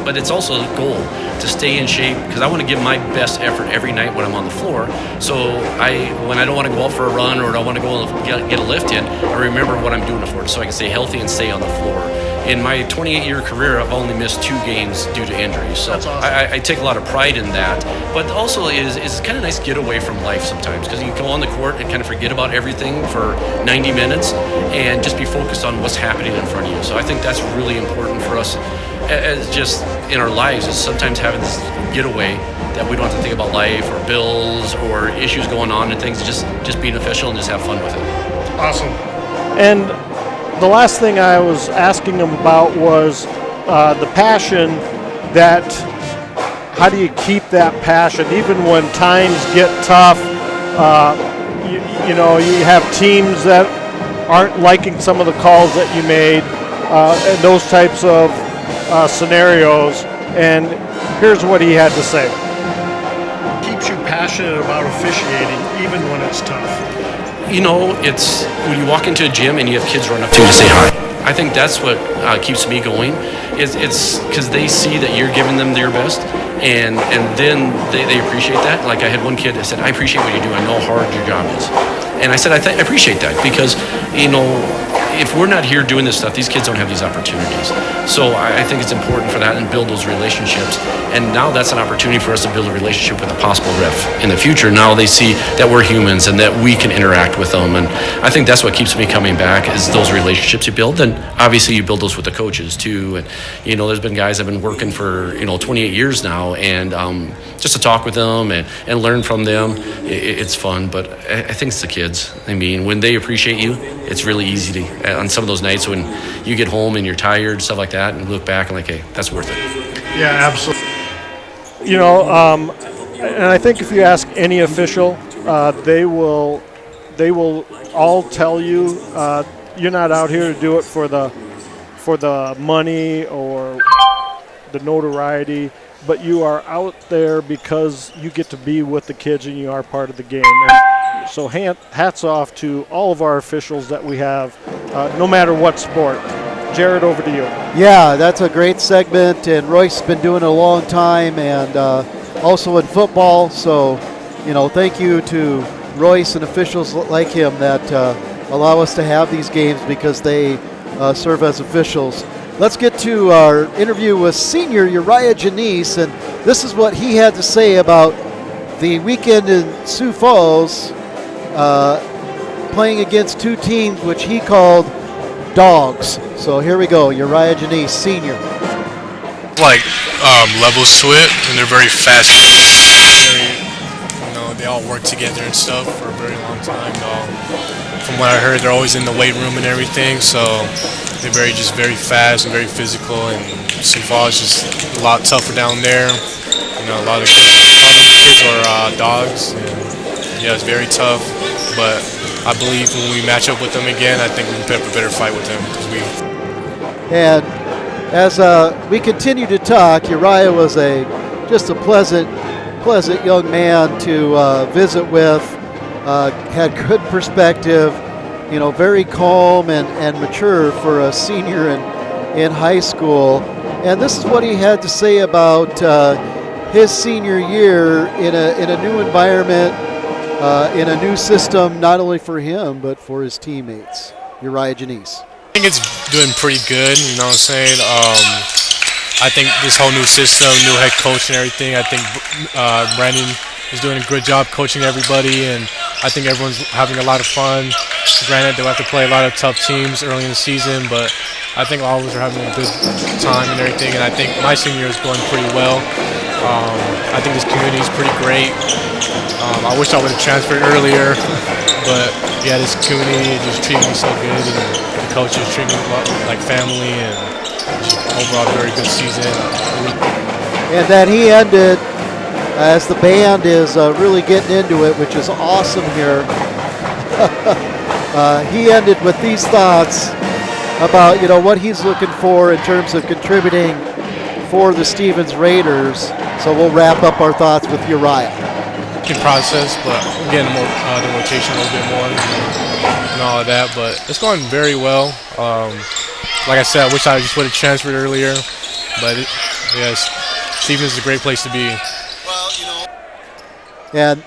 but it's also a goal to stay in shape because I want to give my best effort every night when I'm on the floor. So when I don't want to go out for a run or I want to go get a lift in, I remember what I'm doing it for so I can stay healthy and stay on the floor. in my 28-year career, I've only missed 2 games due to injuries. So That's awesome. I take a lot of pride in that. But also it's kind of nice to get away from life sometimes, because you can go on the court and kind of forget about everything for 90 minutes and just be focused on what's happening in front of you. So I think that's really important for us as just in our lives, is sometimes having this getaway that we don't have to think about life or bills or issues going on and things, just being official and just have fun with it. Awesome. And the last thing I was asking him about was the passion. That how do you keep that passion even when times get tough? You know, you have teams that aren't liking some of the calls that you made, and those types of scenarios. And here's what he had to say. Keeps you passionate about officiating even when it's tough. You know, it's when you walk into a gym and you have kids run up to you to say hi. I think that's what keeps me going. It's because they see that you're giving them their best, and then they appreciate that. Like I had one kid that said, "I appreciate what you do. I know how hard your job is." And I said, I appreciate that, because, you know, if we're not here doing this stuff, these kids don't have these opportunities. So I think it's important for that and build those relationships. And now that's an opportunity for us to build a relationship with a possible ref in the future. Now they see that we're humans and that we can interact with them. And I think that's what keeps me coming back, is those relationships you build. And obviously you build those with the coaches too. And, you know, there's been guys that have been working for, 28 years now. And just to talk with them and learn from them, it's fun. But I think it's the kids. I mean, when they appreciate you, it's really easy to, on some of those nights when you get home and you're tired, stuff like that, and look back and like, hey, that's worth it. Yeah, absolutely. You know, and I think if you ask any official, they will all tell you you're not out here to do it for the money or the notoriety, but you are out there because you get to be with the kids and you are part of the game. And so hats off to all of our officials that we have, no matter what sport. Jared, over to you. Yeah, that's a great segment, and Royce has been doing it a long time, and also in football. So, thank you to Royce and officials like him that allow us to have these games because they serve as officials. Let's get to our interview with senior Uriah Janice, and this is what he had to say about the weekend in Sioux Falls, playing against 2 teams which he called dogs. So here we go, Uriah Janice, senior. Levels to it, and they're very fast. They all work together and stuff for a very long time. From what I heard, they're always in the weight room and everything, so they're very fast and very physical. And Sioux Falls is just a lot tougher down there. A lot of kids are dogs. And, it's very tough, but I believe when we match up with them again, I think we can put up a better fight with them. And as we continue to talk, Uriah was just a pleasant young man to visit with. Had good perspective, very calm and mature for a senior in high school. And this is what he had to say about his senior year in a new environment, in a new system, not only for him, but for his teammates. Uriah Janice. I think it's doing pretty good, you know what I'm saying? I think this whole new system, new head coach and everything, I think Brandon is doing a good job coaching everybody, and I think everyone's having a lot of fun. Granted, they'll have to play a lot of tough teams early in the season, but I think all of us are having a good time and everything, and I think my senior is going pretty well. I think this community is pretty great. I wish I would have transferred earlier, but this community just treated me so good, and the coaches treat me like family, and overall a very good season. And that he ended, as the band is really getting into it, which is awesome here. He ended with these thoughts about what he's looking for in terms of contributing for the Stevens Raiders. So we'll wrap up our thoughts with Uriah. In process, but I'm getting the rotation a little bit more and all of that. But it's going very well. Like I said, I wish I just would have transferred earlier. But Stevens is a great place to be. And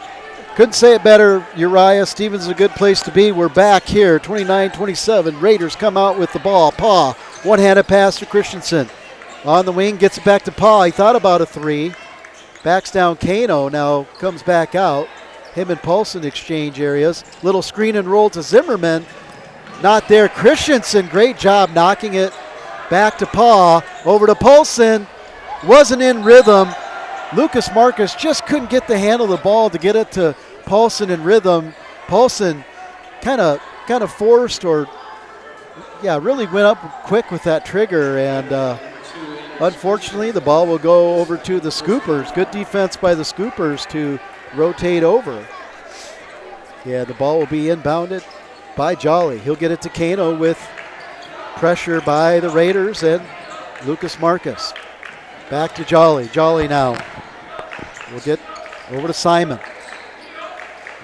couldn't say it better, Uriah. Stevens is a good place to be. We're back here, 29-27. Raiders come out with the ball. Paw One-handed pass to Christensen. On the wing, gets it back to Paul. He thought about a 3. Backs down Kano, now comes back out. Him and Paulson exchange areas. Little screen and roll to Zimmerman. Not there. Christensen, great job knocking it back to Paul. Over to Paulson. Wasn't in rhythm. Lucas Marcus just couldn't get the handle of the ball to get it to Paulson in rhythm. Paulson kind of forced really went up quick with that trigger, and unfortunately the ball will go over to the Scoopers. Good defense by the Scoopers to rotate over. Yeah, the ball will be inbounded by Jolly. He'll get it to Kano with pressure by the Raiders and Lucas Marcus. Back to Jolly. Jolly now. We'll get over to Simon.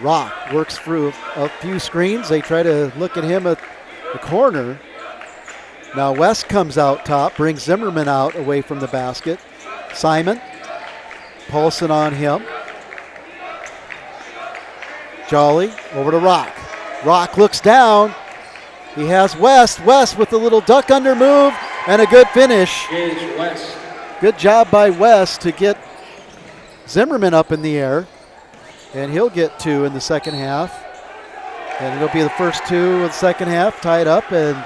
Rock works through a few screens. They try to look at him at the corner. Now West comes out top, brings Zimmerman out away from the basket. Simon, Paulson on him. Jolly over to Rock. Rock looks down. He has West. West with a little duck under move and a good finish. Good job by West to get Zimmerman up in the air. And he'll get 2 in the second half. And it'll be the first 2 of the second half, tied up, and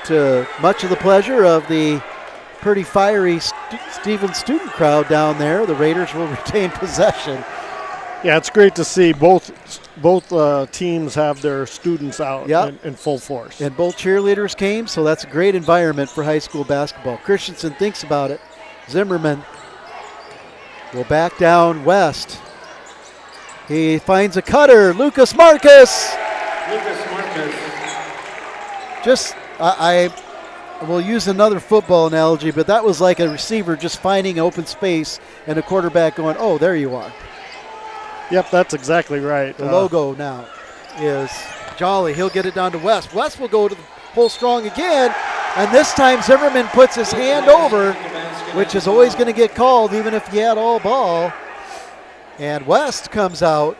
to much of the pleasure of the pretty fiery Stevens student crowd down there, the Raiders will retain possession. Yeah, it's great to see both teams have their students out in full force. And both cheerleaders came, so that's a great environment for high school basketball. Christensen thinks about it. Zimmerman will back down West. He finds a cutter. Lucas Marcus. Just, I will use another football analogy, but that was like a receiver just finding open space and a quarterback going, oh, there you are. Yep, that's exactly right. The logo now is Jolly. He'll get it down to West. West will go to the pull strong again, and this time Zimmerman puts his hand over, which is always going to get called even if you had all ball. And West comes out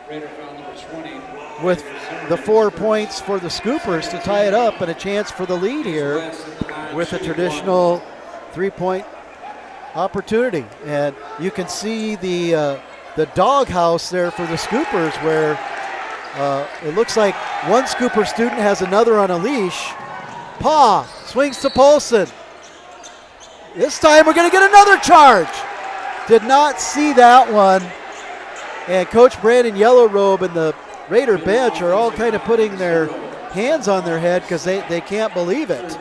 with the 4 points for the Scoopers to tie it up and a chance for the lead here with a traditional 3-point opportunity. And you can see the doghouse there for the Scoopers where it looks like one Scooper student has another on a leash. Paw swings to Paulson. This time we're going to get another charge. Did not see that one. And Coach Brandon Yellowrobe and the Raider bench are all kind of putting their hands on their head because they can't believe it.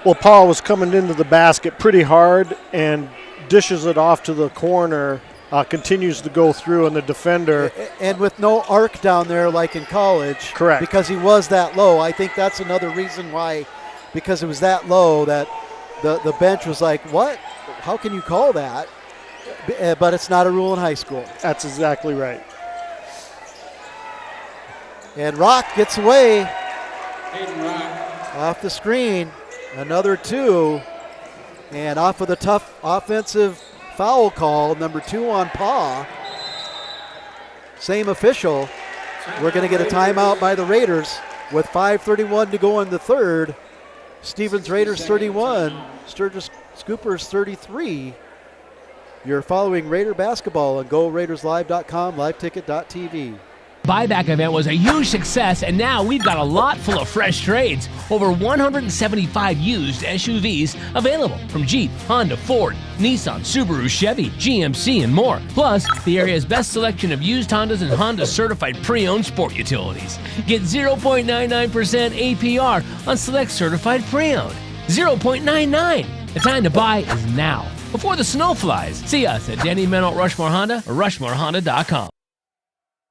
Well, Paul was coming into the basket pretty hard and dishes it off to the corner, continues to go through, and the defender. And with no arc down there like in college. Correct. Because he was that low. I think that's another reason why, because it was that low, that the bench was like, what? How can you call that? But it's not a rule in high school. That's exactly right. And Rock gets away off the screen. Another 2. And off of the tough offensive foul call, number 2 on Paw. Same official. We're going to get a timeout by the Raiders with 5:31 to go in the third. Stevens Raiders 31, Sturgis Scoopers 33. You're following Raider basketball on GoRaidersLive.com, liveticket.tv. Buyback event was a huge success, and now we've got a lot full of fresh trades. Over 175 used SUVs available from Jeep, Honda, Ford, Nissan, Subaru, Chevy, GMC, and more. Plus, the area's best selection of used Hondas and Honda certified pre-owned sport utilities. Get 0.99% APR on select certified pre-owned. 0.99. The time to buy is now, before the snow flies. See us at Denny Menno Rushmore Honda or RushmoreHonda.com.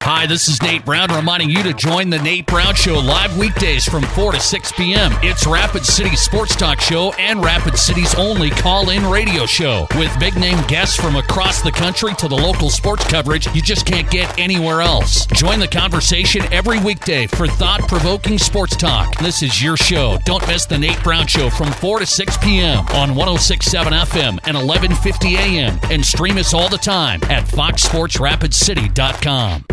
Hi, this is Nate Brown reminding you to join the Nate Brown Show live weekdays from 4 to 6 p.m. It's Rapid City's sports talk show and Rapid City's only call-in radio show. With big-name guests from across the country to the local sports coverage you just can't get anywhere else. Join the conversation every weekday for thought-provoking sports talk. This is your show. Don't miss the Nate Brown Show from 4 to 6 p.m. on 106.7 FM and 1150 a.m. And stream us all the time at foxsportsrapidcity.com.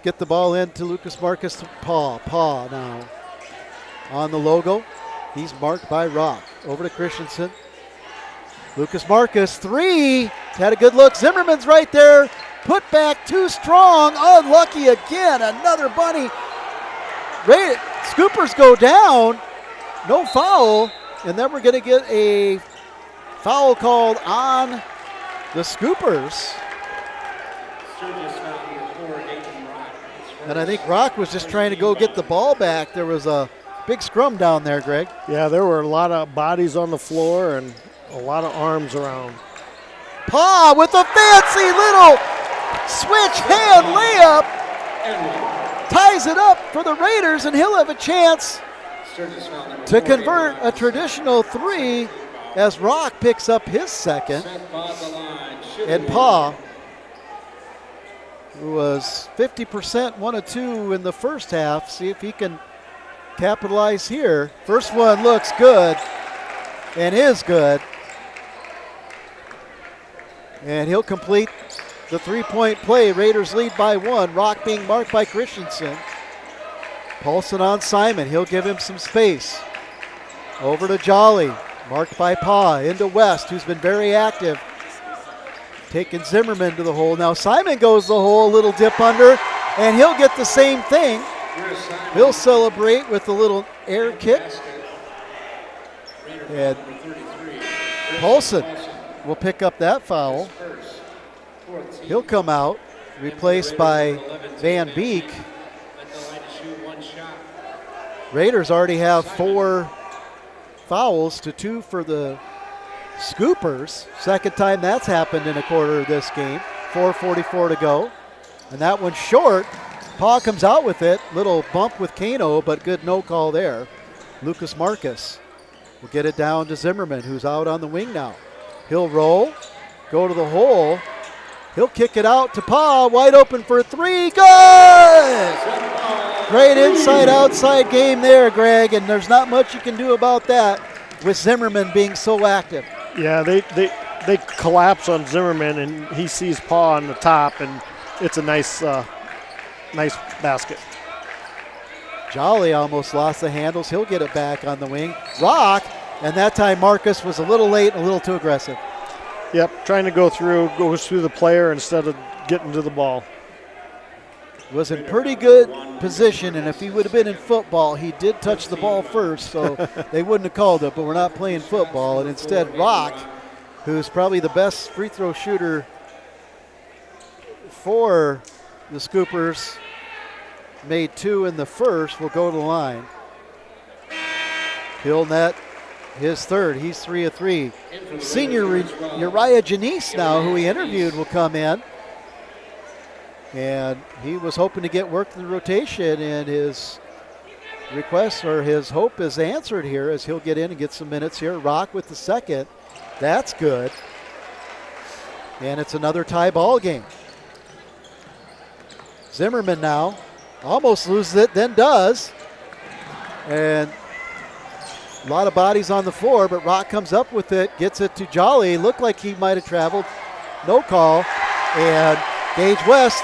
get the ball into Lucas Marcus to Paw. Paw now on the logo. He's marked by Rock. Over to Christensen. Lucas Marcus, 3. Had a good look. Zimmerman's right there. Put back too strong. Unlucky again. Another bunny. Scoopers go down. No foul. And then we're going to get a foul called on the Scoopers. And I think Rock was just trying to go get the ball back. There was a big scrum down there, Greg. Yeah, there were a lot of bodies on the floor and a lot of arms around. Paw with a fancy little switch hand layup. Ties it up for the Raiders, and he'll have a chance to convert a traditional 3 as Rock picks up his second. And Paw, who was 50%, 1 of 2 in the first half, see if he can capitalize here. First one looks good and is good. And he'll complete the 3-point play. Raiders lead by 1. Rock being marked by Christensen. Paulson on Simon. He'll give him some space. Over to Jolly. Marked by Paw. Into West, who's been very active. Taking Zimmerman to the hole. Now Simon goes the hole, a little dip under, and he'll get the same thing. He'll celebrate with a little air kick. And Paulson will pick up that foul. He'll come out, replaced by Van Beek. Raiders already have 4 fouls to 2 for the Scoopers. Second time that's happened in a quarter of this game. 4:44 to go. And that one's short. Paw comes out with it. Little bump with Kano, but good no call there. Lucas Marcus will get it down to Zimmerman, who's out on the wing now. He'll roll, go to the hole. He'll kick it out to Paw, wide open for 3. Good! Great inside-outside game there, Greg, and there's not much you can do about that with Zimmerman being so active. Yeah, they collapse on Zimmerman, and he sees Paw on the top, and it's a nice basket. Jolly almost lost the handles. He'll get it back on the wing. Rock, and that time Marcus was a little late and a little too aggressive. Yep, trying to goes through the player instead of getting to the ball. Was in pretty good position, and if he would have been in football, he did touch the ball first, so they wouldn't have called it, but we're not playing football. And instead, Rock, who's probably the best free throw shooter for the Scoopers, made 2 in the first, will go to the line. He'll net his third. He's 3 of 3. Senior Uriah Janice now, who we interviewed, will come in. And he was hoping to get work in the rotation, and his request or his hope is answered here as he'll get in and get some minutes here. Rock with the second. That's good. And it's another tie ball game. Zimmerman now almost loses it, then does. And a lot of bodies on the floor, but Rock comes up with it, gets it to Jolly. Looked like he might have traveled. No call. And Gage West,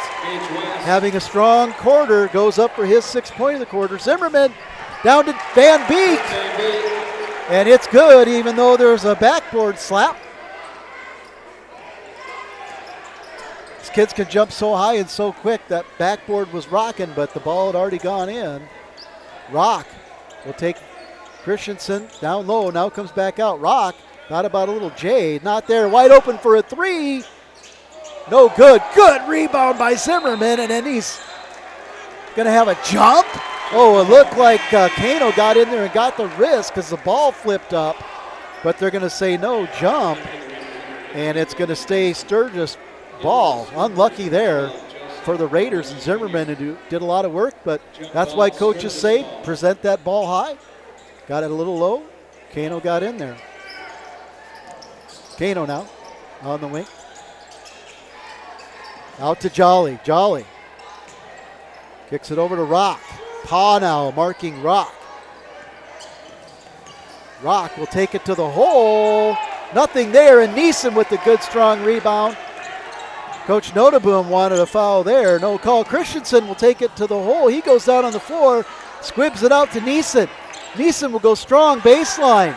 having a strong quarter, goes up for his 6th point of the quarter. Zimmerman down to Van Beek. And it's good, even though there's a backboard slap. These kids can jump so high and so quick. That backboard was rocking, but the ball had already gone in. Rock will take Christensen down low, now comes back out. Rock, thought about a little J, not there, wide open for a 3. No good. Good rebound by Zimmerman, and then he's going to have a jump. Oh, it looked like Kano got in there and got the wrist because the ball flipped up, but they're going to say no jump, and it's going to stay Sturgis ball. Unlucky there for the Raiders, and Zimmerman who did a lot of work, but that's why coaches say present that ball high. Got it a little low. Kano got in there. Kano now on the wing. Out to Jolly. Jolly kicks it over to Rock. Paw now marking Rock. Rock will take it to the hole. Nothing there, and Neeson with the good strong rebound. Coach Noteboom wanted a foul there. No call. Christensen will take it to the hole. He goes down on the floor, squibs it out to Neeson. Neeson will go strong baseline.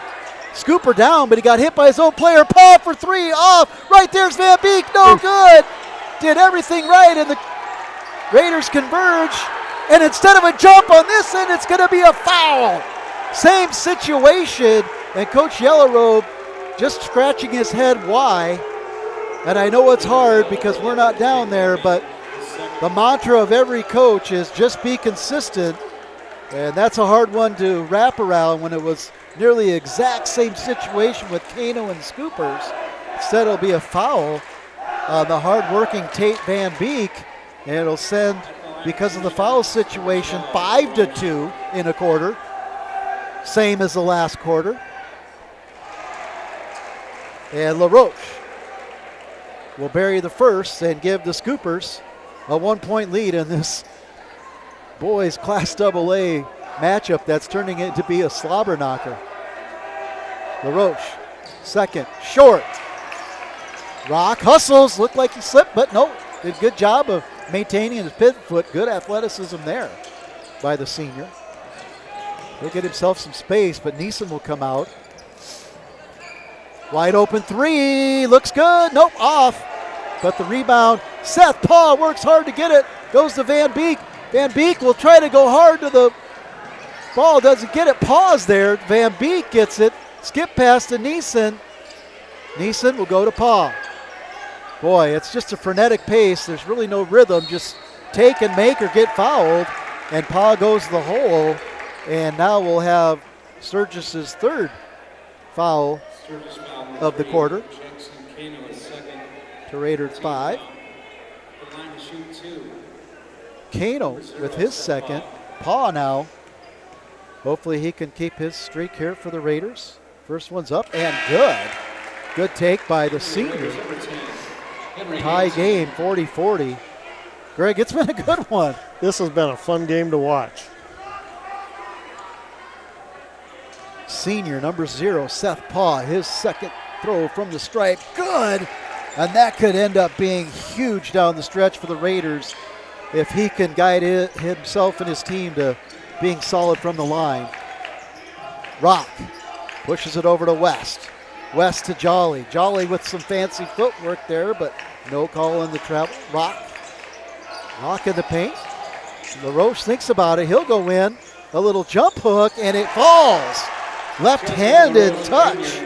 Scooper down, but he got hit by his own player. Paul for three, off. Right there's Van Beek, no good. Did everything right, and the Raiders converge. And instead of a jump on this end, it's going to be a foul. Same situation, and Coach Yellowrobe just scratching his head why. And I know it's hard because we're not down there, but the mantra of every coach is just be consistent. And that's a hard one to wrap around when it was nearly the exact same situation with Kano and Scoopers. Instead, it'll be a foul on the hard-working Tate Van Beek, and it'll send, because of the foul situation, 5-2 in a quarter, same as the last quarter. And LaRoche will bury the first and give the Scoopers a 1-point lead in this boys Class AA matchup that's turning it to be a slobber knocker. LaRoche, second, short. Rock hustles, looked like he slipped, but no, did a good job of maintaining his pivot foot. Good athleticism there by the senior. He'll get himself some space, but Neeson will come out. Wide open three, looks good, nope, off. But the rebound, Seth Paul works hard to get it, goes to Van Beek. Van Beek will try to go hard to the ball, doesn't get it, pause there. Van Beek gets it, skip pass to Neeson. Neeson will go to Paul. Boy, it's just a frenetic pace. There's really no rhythm, just take and make or get fouled. And Paul goes to the hole, and now we'll have Sturgis' third foul of the quarter. To Raiders 5. Kano with his second. Paul now. Hopefully he can keep his streak here for the Raiders. First one's up and good. Good take by the senior. Tie game, 40-40. Greg, it's been a good one. This has been a fun game to watch. Senior, number 0, Seth Paw, his second throw from the stripe. Good! And that could end up being huge down the stretch for the Raiders if he can guide himself and his team to being solid from the line. Rock pushes it over to West. West to Jolly. Jolly with some fancy footwork there, but no call in the travel. Rock in the paint. LaRoche thinks about it. He'll go in. A little jump hook, and it falls. Left-handed touch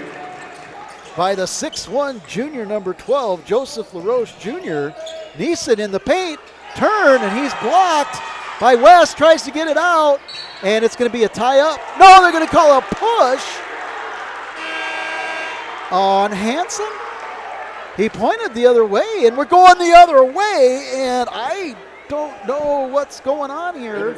by the 6'1 junior, number 12, Joseph LaRoche Jr. Neeson in the paint. Turn, and he's blocked by West. Tries to get it out, and it's going to be a tie-up. No, they're going to call a push on Hanson. He pointed the other way, and we're going the other way, and I don't know what's going on here.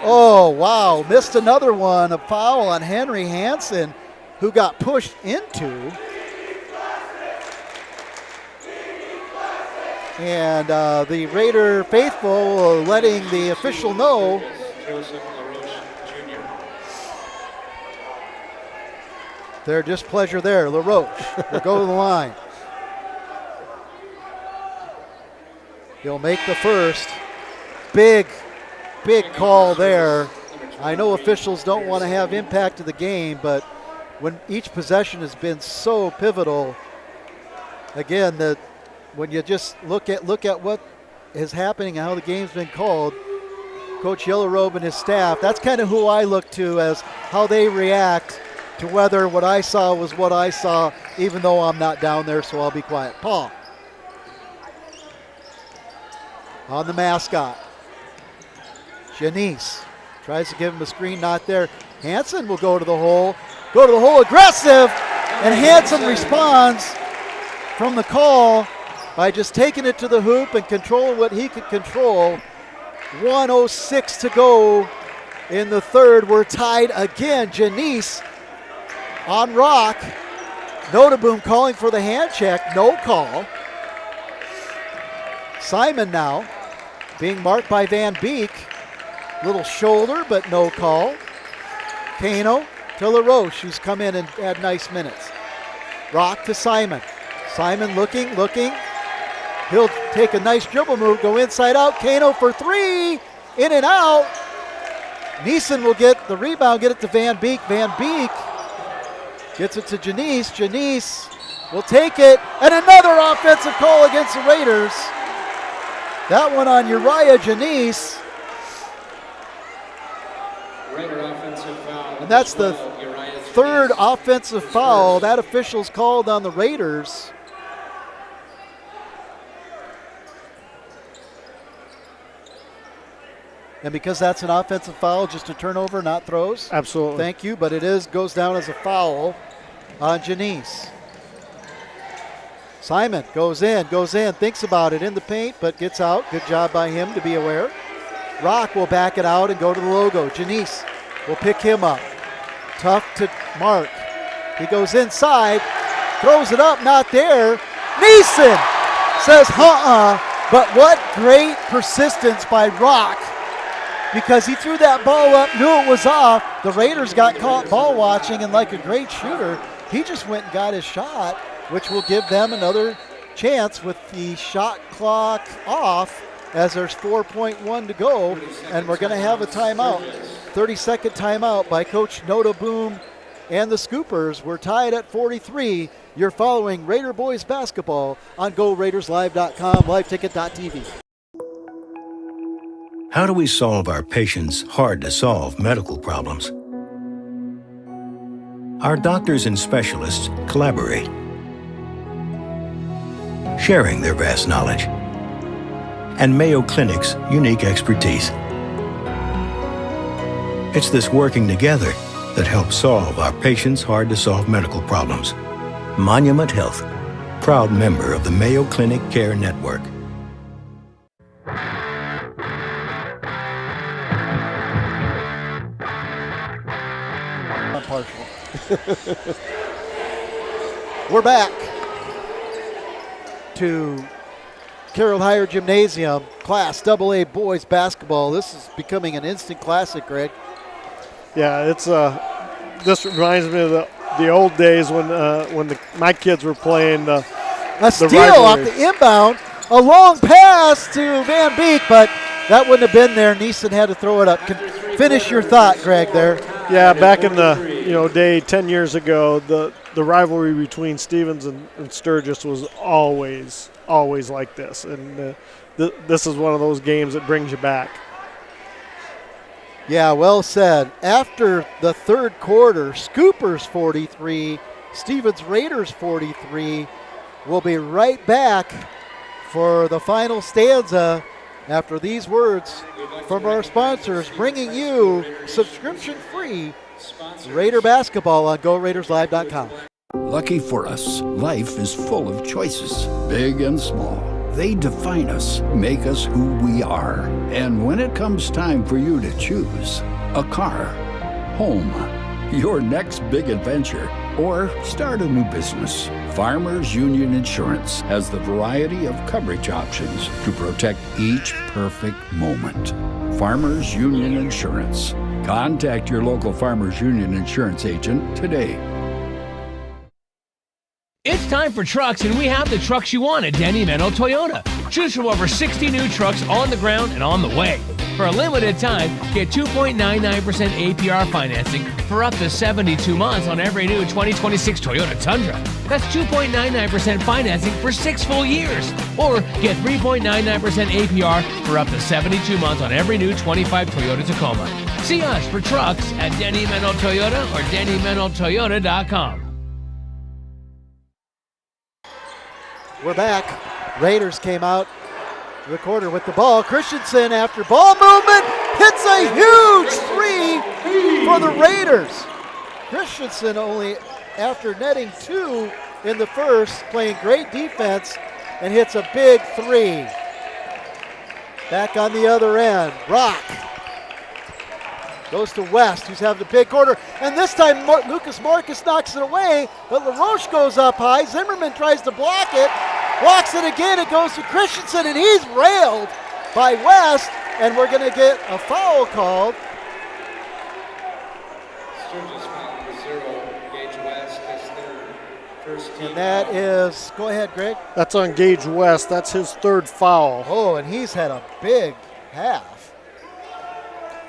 Oh, wow, missed another one, a foul on Henry Hansen, who got pushed into. And the Raider faithful letting the official know. Their displeasure there. LaRoche will go to the line. He'll make the first. Big call there. I know officials don't want to have impact to the game, but when each possession has been so pivotal, again, when you just look at what is happening and how the game's been called, Coach Yellowrobe and his staff, that's kind of who I look to as how they react to whether what I saw was what I saw, even though I'm not down there, so I'll be quiet. Paul on the mascot. Janice tries to give him a screen, not there. Hanson will go to the hole, aggressive, and Hanson responds from the call by just taking it to the hoop and controlling what he could control. 1:06 to go in the third. We're tied again. Janice on Rock. Noteboom calling for the hand check. No call. Simon now being marked by Van Beek. Little shoulder, but no call. Kano to LaRoche, who's come in and had nice minutes. Rock to Simon. Simon looking. He'll take a nice dribble move, go inside out. Kano for three, in and out. Neeson will get the rebound, get it to Van Beek. Van Beek gets it to Janice. Janice will take it, and another offensive call against the Raiders. That one on Uriah Janice. Raider offensive foul. And that's the third offensive foul that official's called on the Raiders. And because that's an offensive foul, just a turnover, not throws? Absolutely. Thank you, but it goes down as a foul on Janice. Simon goes in, thinks about it in the paint, but gets out. Good job by him to be aware. Rock will back it out and go to the logo. Janice will pick him up. Tough to mark. He goes inside, throws it up, not there. Neeson says, but what great persistence by Rock, because he threw that ball up, knew it was off. The Raiders got caught ball watching, and like a great shooter, he just went and got his shot, which will give them another chance with the shot clock off, as there's 4.1 to go, and we're going to have a timeout. 30-second timeout by Coach Noda Boom and the Scoopers. We're tied at 43. You're following Raider Boys basketball on GoRaidersLive.com, LiveTicket.tv. How do we solve our patients' hard-to-solve medical problems? Our doctors and specialists collaborate, sharing their vast knowledge and Mayo Clinic's unique expertise. It's this working together that helps solve our patients' hard-to-solve medical problems. Monument Health, proud member of the Mayo Clinic Care Network. I'm partial. We're back to Carroll Higher Gymnasium, Class AA boys basketball. This is becoming an instant classic, Greg. Yeah, it's this reminds me of the old days when my kids were playing a steal off the inbound, a long pass to Van Beek, but that wouldn't have been there. Neeson had to throw it up. Finish your thought, Greg, there. Yeah, back in the day 10 years ago, the rivalry between Stevens and Sturgis was always like this, and this is one of those games that brings you back. Yeah, well said. After the third quarter, Scoopers 43, Stevens Raiders 43. We'll be right back for the final stanza after these words from our sponsors, bringing you subscription-free Raider basketball on GoRaidersLive.com. Lucky for us, life is full of choices, big and small. They define us, make us who we are. And when it comes time for you to choose a car, home, your next big adventure, or start a new business, Farmers Union Insurance has the variety of coverage options to protect each perfect moment. Farmers Union Insurance. Contact your local Farmers Union Insurance agent today. It's time for trucks, and we have the trucks you want at Denny Meno Toyota. Choose from over 60 new trucks on the ground and on the way. For a limited time, get 2.99% APR financing for up to 72 months on every new 2026 Toyota Tundra. That's 2.99% financing for 6 full years. Or get 3.99% APR for up to 72 months on every new 25 Toyota Tacoma. See us for trucks at Denny Meno Toyota or DennyMenoToyota.com. We're back. Raiders came out to the quarter with the ball. Christensen, after ball movement, hits a huge three for the Raiders. Christensen only after netting 2 in the first, playing great defense, and hits a big 3. Back on the other end, Rock goes to West, who's having a big quarter, and this time Lucas Marcus knocks it away, but LaRoche goes up high. Zimmerman tries to block it, blocks it again. It goes to Christensen, and he's railed by West, and we're going to get a foul called. Sturgis foul number 0, Gage West, his third And that is, go ahead, Greg. That's on Gage West. That's his third foul. Oh, and he's had a big half.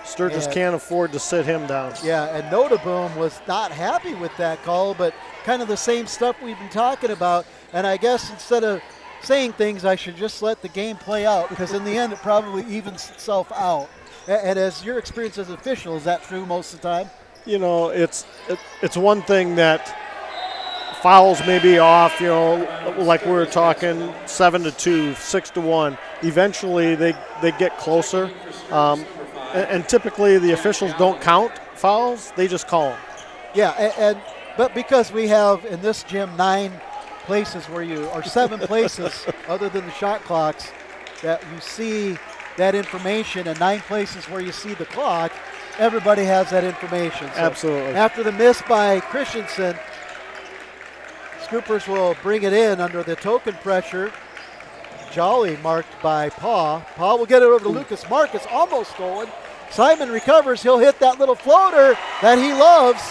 Sturgis can't afford to sit him down. Yeah, and Notaboom was not happy with that call, but kind of the same stuff we've been talking about. And I guess instead of saying things, I should just let the game play out, because in the end it probably evens itself out. And as your experience as an official, is that true most of the time? You know, it's one thing that fouls may be off, you know, like we were talking 7-2, 6-1. Eventually they get closer. And typically the officials don't count fouls, they just call them. Yeah, but because we have in this gym 9 places where or 7 places other than the shot clocks that you see that information, and 9 places where you see the clock, everybody has that information. So absolutely. After the miss by Christensen, Scoopers will bring it in under the token pressure. Jolly marked by Paw. Paw will get it over to Lucas Marcus, almost stolen. Simon recovers. He'll hit that little floater that he loves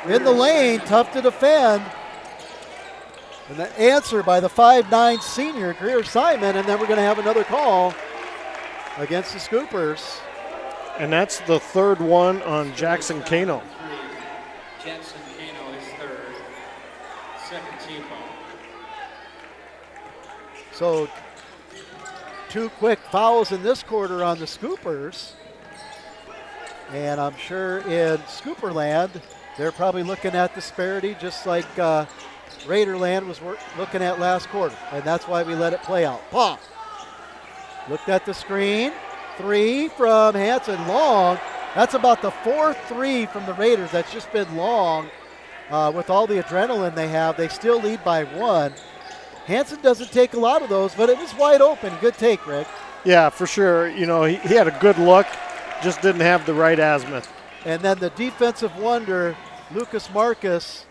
in the lane. Tough to defend. And the answer by the 5'9 senior, Greer Simon, and then we're going to have another call against the Scoopers. And that's the third one on Jackson Kano. Jackson Kano is third. Second team foul. So 2 quick fouls in this quarter on the Scoopers. And I'm sure in Scooperland, they're probably looking at disparity just like Raiderland was looking at last quarter. And that's why we let it play out. Paw looked at the screen. 3 from Hanson, long. That's about the 4th 3 from the Raiders. That's just been long. With all the adrenaline they have, they still lead by 1. Hanson doesn't take a lot of those, but it was wide open. Good take, Rick. Yeah, for sure. You know, he had a good look, just didn't have the right azimuth. And then the defensive wonder, Lucas Marcus,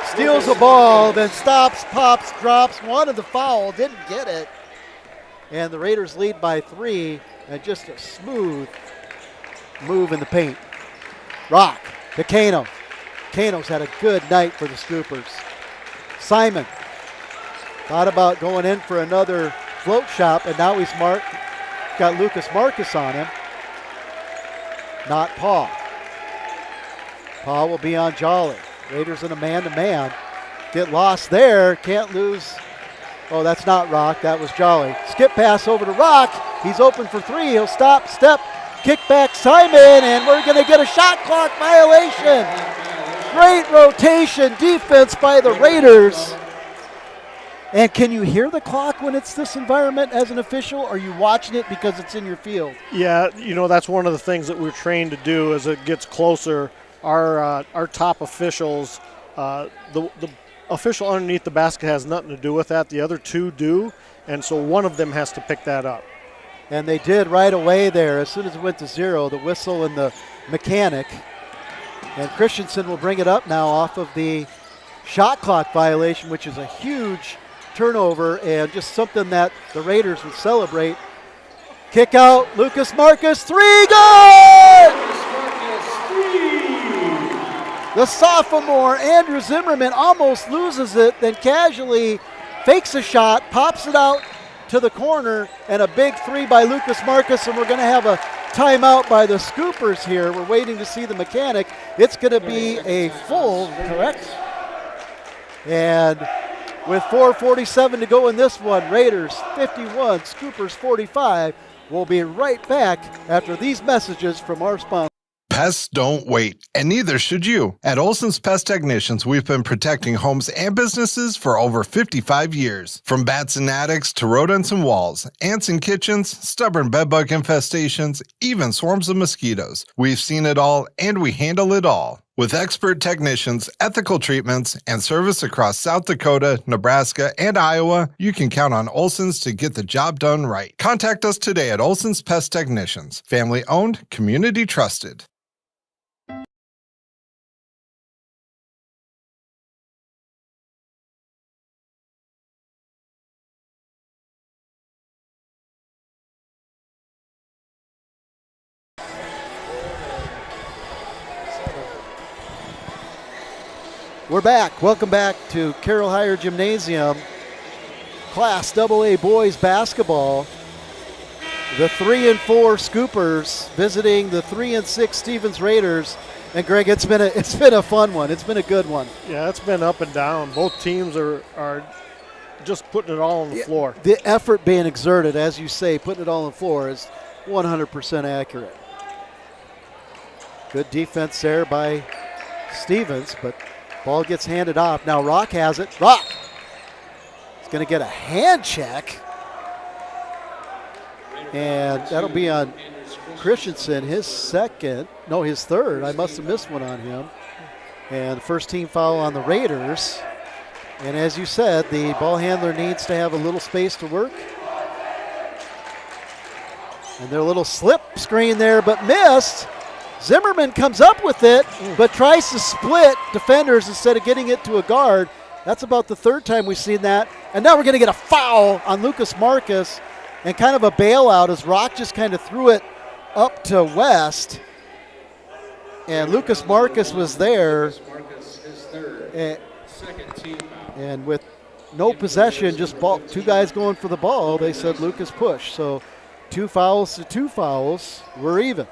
steals the ball, then stops, pops, drops, wanted the foul, didn't get it. And the Raiders lead by 3, and just a smooth move in the paint. Rock to Kano. Kano's had a good night for the Scoopers. Simon thought about going in for another float shot, and now he's got Lucas Marcus on him. Not Paul. Paul will be on Jolly. Raiders in a man-to-man. Get lost there, can't lose. Oh, that's not Rock, that was Jolly. Skip pass over to Rock. He's open for 3. He'll stop, step, kick back Simon, and we're going to get a shot clock violation. Great rotation defense by the Raiders. And can you hear the clock when it's this environment as an official? Or are you watching it because it's in your field? Yeah, you know, that's one of the things that we're trained to do as it gets closer. Our top officials, the official underneath the basket has nothing to do with that. The other 2 do, and so one of them has to pick that up. And they did right away there. As soon as it went to 0, the whistle and the mechanic. And Christensen will bring it up now off of the shot clock violation, which is a huge turnover and just something that the Raiders would celebrate. Kick out, Lucas Marcus, 3, good! The sophomore, Andrew Zimmerman, almost loses it, then casually fakes a shot, pops it out to the corner, and a big 3 by Lucas Marcus, and we're going to have a timeout by the Scoopers here. We're waiting to see the mechanic. It's going to be a full, correct? And with 4:47 to go in this one, Raiders 51, Scoopers 45. We'll be right back after these messages from our sponsor. Pests don't wait, and neither should you. At Olson's Pest Technicians, we've been protecting homes and businesses for over 55 years. From bats and attics to rodents and walls, ants in kitchens, stubborn bedbug infestations, even swarms of mosquitoes. We've seen it all, and we handle it all. With expert technicians, ethical treatments, and service across South Dakota, Nebraska, and Iowa, you can count on Olson's to get the job done right. Contact us today at Olson's Pest Technicians. Family owned, community trusted. We're back. Welcome back to Carroll Higher Gymnasium. Class AA boys basketball. The 3 and 4 Scoopers visiting the 3 and 6 Stevens Raiders. And Greg, it's been a fun one. It's been a good one. Yeah, it's been up and down. Both teams are just putting it all on the floor. The effort being exerted, as you say, putting it all on the floor is 100% accurate. Good defense there by Stevens, but ball gets handed off. Now Rock has it. Rock is going to get a hand check. And that'll be on Christensen, his third. I must have missed one on him. And first team foul on the Raiders. And as you said, the ball handler needs to have a little space to work. And their little slip screen there, but missed. Zimmerman comes up with it, but tries to split defenders instead of getting it to a guard. That's about the third time we've seen that. And now we're going to get a foul on Lucas Marcus and kind of a bailout as Rock just kind of threw it up to West. And Lucas Marcus was there. And with no possession, just two guys going for the ball, they said Lucas push. So 2 fouls to 2 fouls. We're even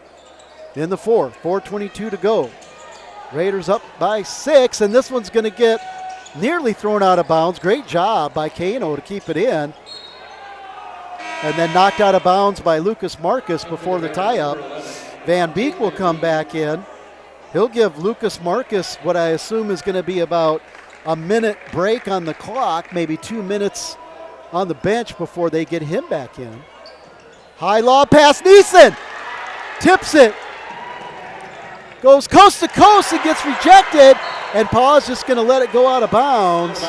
in the fourth. 4:22 to go. Raiders up by 6, and this one's going to get nearly thrown out of bounds. Great job by Kano to keep it in. And then knocked out of bounds by Lucas Marcus before the tie-up. Van Beek will come back in. He'll give Lucas Marcus what I assume is going to be about a minute break on the clock, maybe 2 minutes on the bench before they get him back in. High lob pass, Neeson tips it. Goes coast to coast and gets rejected, and Paugh's just going to let it go out of bounds.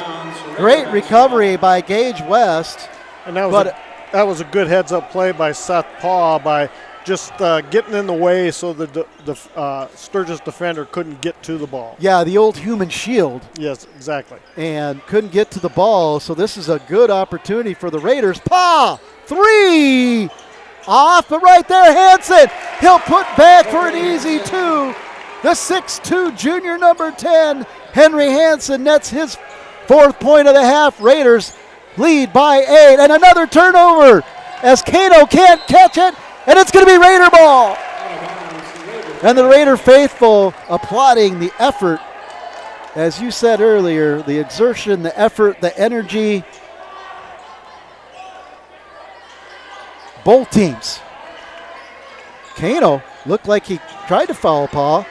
Great recovery by Gage West. And that was a good heads-up play by Seth Paugh by just getting in the way so the Sturgis defender couldn't get to the ball. Yeah, the old human shield. Yes, exactly. And couldn't get to the ball, so this is a good opportunity for the Raiders. Paugh, 3! Off, but right there, Hansen. He'll put back for an easy 2. The 6'2 junior number 10, Henry Hansen, nets his 4th point of the half. Raiders lead by 8, and another turnover as Kano can't catch it, and it's going to be Raider ball. And the Raider faithful applauding the effort. As you said earlier, the exertion, the effort, the energy. Both teams. Kano looked like he tried to foul Paugh.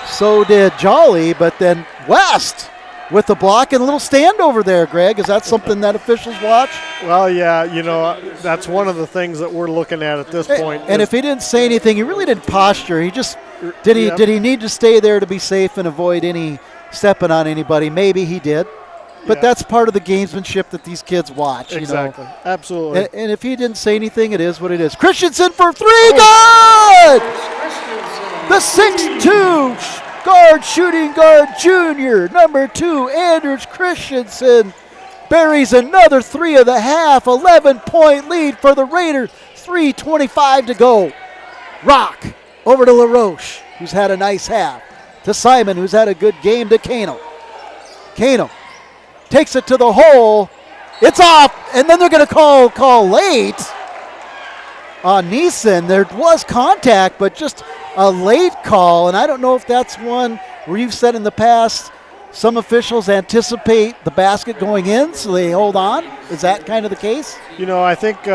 So did Jolly, but then West with the block and a little standover there, Greg. Is that something that officials watch? Well, yeah, that's one of the things that we're looking at this point. And if he didn't say anything, he really didn't posture. He just did he need to stay there to be safe and avoid any stepping on anybody? Maybe he did. But that's part of the gamesmanship that these kids watch. Exactly. Absolutely. And if he didn't say anything, it is what it is. Christensen for 3. Good! The 6'2 guard, shooting guard, junior, number 2, Anders Christensen, buries another 3 of the half. 11-point lead for the Raiders. 3:25 to go. Rock over to LaRoche, who's had a nice half. To Simon, who's had a good game. To Kano. Kano takes it to the hole. It's off, and then they're going to call late on Neeson. There was contact, but just a late call, and I don't know if that's one where you've said in the past some officials anticipate the basket going in, so they hold on. Is that kind of the case? I think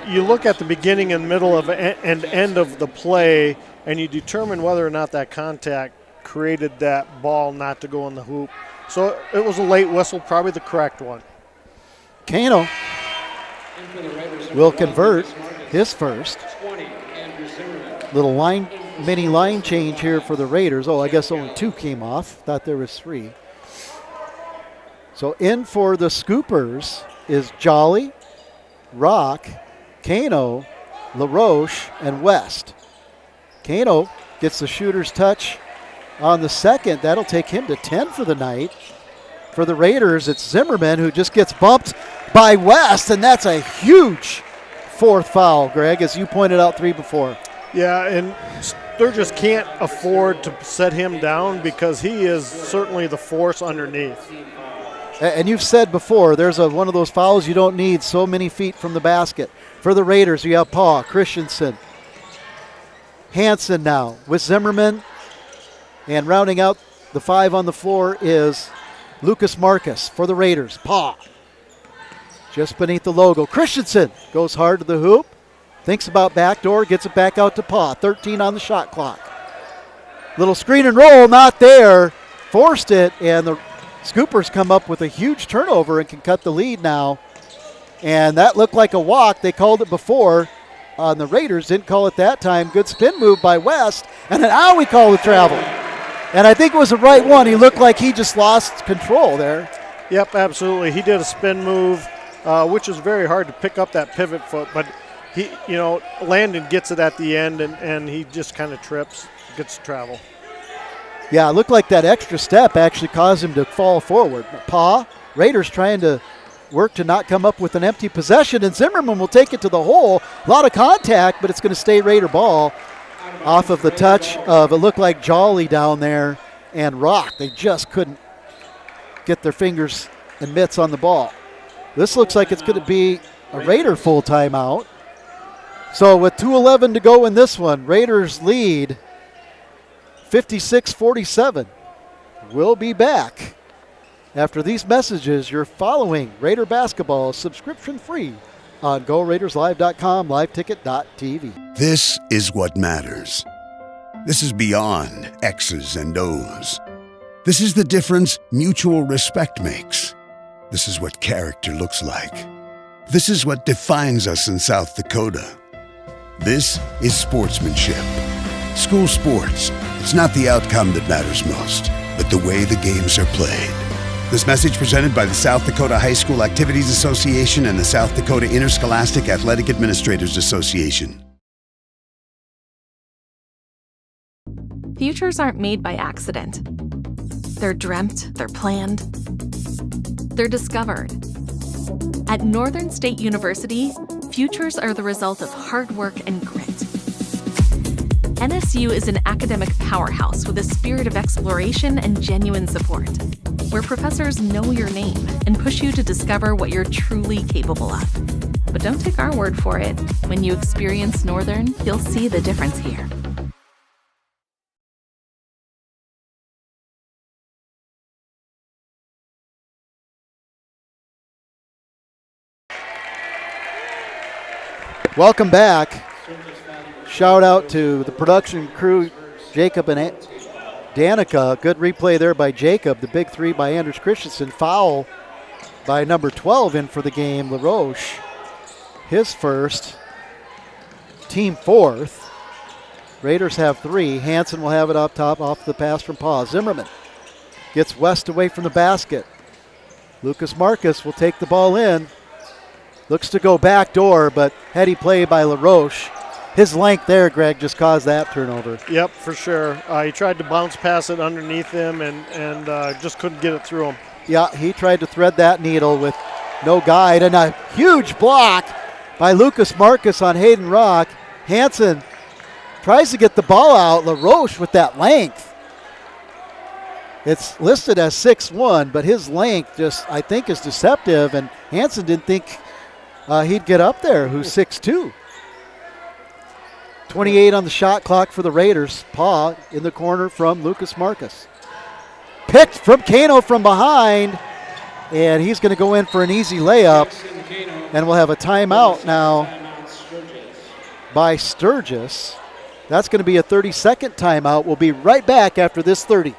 you look at the beginning and middle and end of the play, and you determine whether or not that contact created that ball not to go in the hoop. So it was a late whistle, probably the correct one. Kano will convert his first. Little mini line change here for the Raiders. Oh, I guess only 2 came off. Thought there was 3. So in for the Scoopers is Jolly, Rock, Kano, LaRoche, and West. Kano gets the shooter's touch on the second. That'll take him to 10 for the night. For the Raiders, it's Zimmerman who just gets bumped by West, and that's a huge 4th foul, Greg, as you pointed out 3 before. Yeah, and Sturgis can't afford to set him down because he is certainly the force underneath. And you've said before, there's one of those fouls you don't need so many feet from the basket. For the Raiders, you have Paul, Christensen, Hansen now with Zimmerman. And rounding out the 5 on the floor is Lucas Marcus for the Raiders. Paul, just beneath the logo. Christensen goes hard to the hoop. Thinks about backdoor, gets it back out to Paul. 13 on the shot clock. Little screen and roll, not there. Forced it, and the Scoopers come up with a huge turnover and can cut the lead now. And that looked like a walk. They called it before. The Raiders didn't call it that time. Good spin move by West. And now we call the travel. And I think it was the right one. He looked like he just lost control there. Yep, absolutely. He did a spin move, which is very hard to pick up that pivot foot. But he, Landon gets it at the end, and he just kind of trips, gets to travel. Yeah, it looked like that extra step actually caused him to fall forward. Raiders trying to work to not come up with an empty possession, and Zimmerman will take it to the hole. A lot of contact, but it's going to stay Raider ball off of the touch of, it looked like Jolly down there and Rock. They just couldn't get their fingers and mitts on the ball. This looks like it's going to be a Raider full timeout. So with 2:11 to go in this one, Raiders lead 56-47. We'll be back after these messages. You're following Raider basketball subscription free on GoRaidersLive.com, liveticket.tv. This is what matters. This is beyond X's and O's. This is the difference mutual respect makes. This is what character looks like. This is what defines us in South Dakota. This is sportsmanship. School sports. It's not the outcome that matters most, but the way the games are played. This message presented by the South Dakota High School Activities Association and the South Dakota Interscholastic Athletic Administrators Association. Futures aren't made by accident. They're dreamt, they're planned, they're discovered. At Northern State University, futures are the result of hard work and grit. NSU is an academic powerhouse with a spirit of exploration and genuine support, where professors know your name and push you to discover what you're truly capable of. But don't take our word for it. When you experience Northern, you'll see the difference here. Welcome back. Shout out to the production crew, Jacob and Danica. Good replay there by Jacob. The big three by Anders Christensen. Foul by number 12 in for the game, LaRoche. His first. Team fourth. Raiders have 3. Hansen will have it up top off the pass from Paul. Zimmerman gets West away from the basket. Lucas Marcus will take the ball in. Looks to go backdoor, but heady play by LaRoche. His length there, Greg, just caused that turnover. Yep, for sure. He tried to bounce pass it underneath him and just couldn't get it through him. Yeah, he tried to thread that needle with no guide. And a huge block by Lucas Marcus on Hayden Rock. Hansen tries to get the ball out. LaRoche with that length. It's listed as 6'1", but his length just, I think, is deceptive. And Hansen didn't think he'd get up there, who's 6'2". 28 on the shot clock for the Raiders. Paw in the corner from Lucas Marcus. Picked from Kano from behind, and he's going to go in for an easy layup. And we'll have a timeout now by Sturgis. That's going to be a 30-second timeout. We'll be right back after this 30.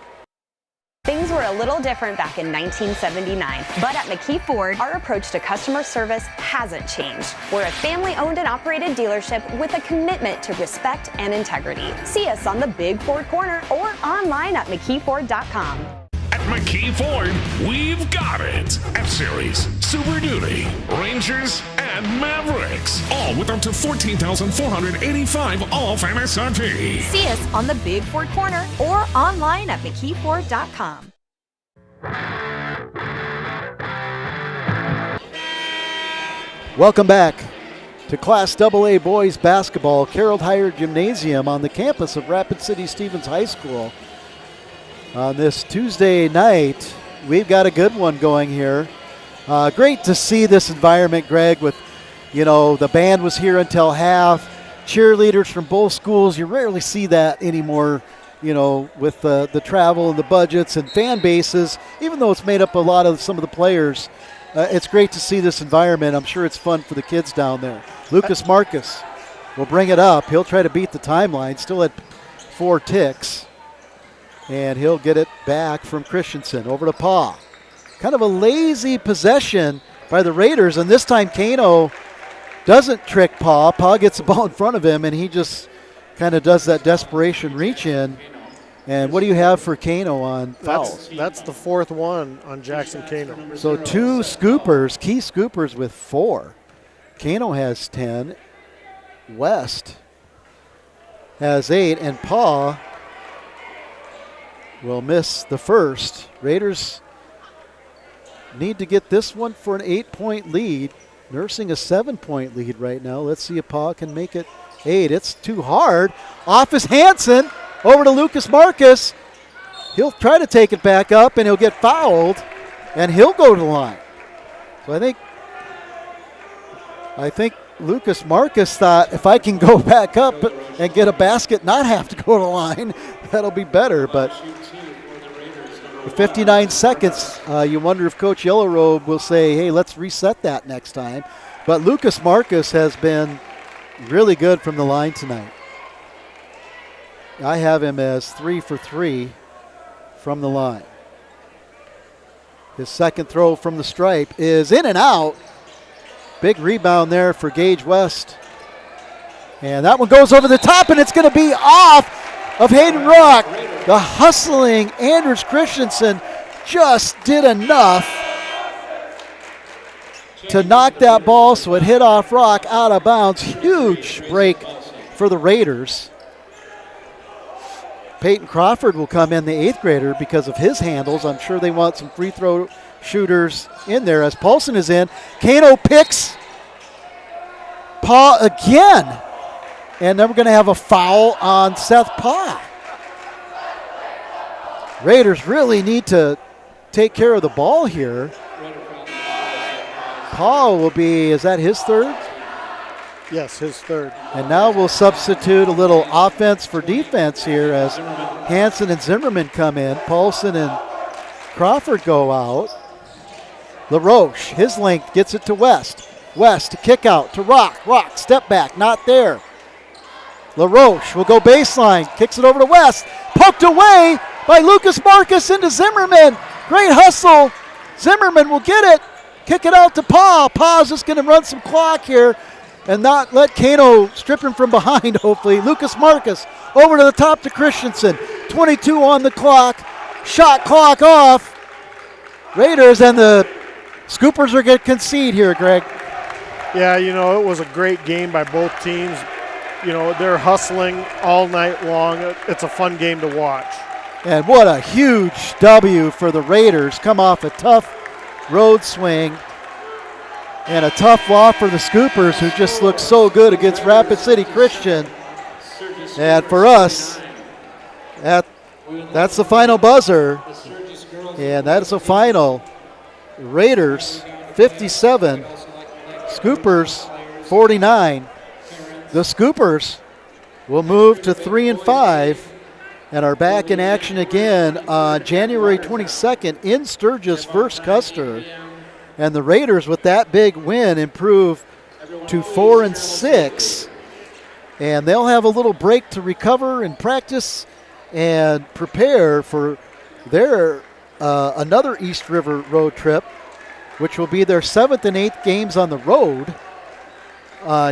Things were a little different back in 1979, but at McKee Ford, our approach to customer service hasn't changed. We're a family-owned and operated dealership with a commitment to respect and integrity. See us on the Big Ford Corner or online at McKeeFord.com. At McKee Ford, we've got it. F-Series, Super Duty, Rangers, and Mavericks. All with up to $14,485 off MSRP. See us on the Big Ford Corner or online at McKeeFord.com. Welcome back. to Class AA boys basketball, Carroll Higher Gymnasium on the campus of Rapid City Stevens High School. On this Tuesday night, we've got a good one going here. Great to see this environment, Greg, with, the band was here until half. Cheerleaders from both schools. You rarely see that anymore, with the travel and the budgets and fan bases, even though it's made up a lot of some of the players. It's great to see this environment. I'm sure it's fun for the kids down there. Lucas Marcus will bring it up. He'll try to beat the timeline. Still at 4 ticks. And he'll get it back from Christensen over to Paw. Kind of a lazy possession by the Raiders. And this time Kano doesn't trick Paw. Paw gets the ball in front of him, and he just kind of does that desperation reach in. And what do you have for Kano on fouls? That's the 4th one on Jackson Kano. So 2 scoopers, key scoopers with 4. Kano has 10. West has 8. And Paw will miss the first. Raiders need to get this one for an 8-point lead. Nursing a 7-point lead right now. Let's see if Paw can make it 8. It's too hard. Off is Hansen. Over to Lucas Marcus. He'll try to take it back up, and he'll get fouled, and he'll go to the line. So I think Lucas Marcus thought, if I can go back up and get a basket, not have to go to the line, that'll be better. But for 59 seconds, you wonder if Coach Yellow Robe will say, hey, let's reset that next time. But Lucas Marcus has been really good from the line tonight. I have him as 3 for 3 from the line. His second throw from the stripe is in and out. Big rebound there for Gage West. And that one goes over the top, and it's going to be off of Hayden Rock. The hustling Anders Christensen just did enough to knock that ball so it hit off Rock out of bounds. Huge break for the Raiders. Peyton Crawford will come in, the 8th grader, because of his handles. I'm sure they want some free throw shooters in there as Paulson is in. Kano picks Paw again. And then we're going to have a foul on Seth Paw. Raiders really need to take care of the ball here. Paw will be, is that his 3rd? Yes, his 3rd. And now we'll substitute a little offense for defense here as Hansen and Zimmerman come in. Paulson and Crawford go out. LaRoche, his length, gets it to West. West to kick out to Rock. Rock, step back, not there. LaRoche will go baseline, kicks it over to West. Poked away by Lucas Marcus into Zimmerman. Great hustle. Zimmerman will get it. Kick it out to Paw. Paw's just going to run some clock here and not let Kano strip him from behind, hopefully. Lucas Marcus over to the top to Christensen. 22 on the clock. Shot clock off. Raiders and the Scoopers are going to concede here, Greg. Yeah, it was a great game by both teams. They're hustling all night long. It's a fun game to watch. And what a huge W for the Raiders. Come off a tough road swing. And a tough loss for the Scoopers, who just looked so good against Rapid City Christian. And for us, that's the final buzzer. And that is the final. Raiders 57, Scoopers 49. The Scoopers will move to 3-5 and are back in action again on January 22nd in Sturgis versus Custer. And the Raiders, with that big win, improve to 4-6. And they'll have a little break to recover and practice and prepare for their another East River road trip, which will be their 7th and 8th games on the road.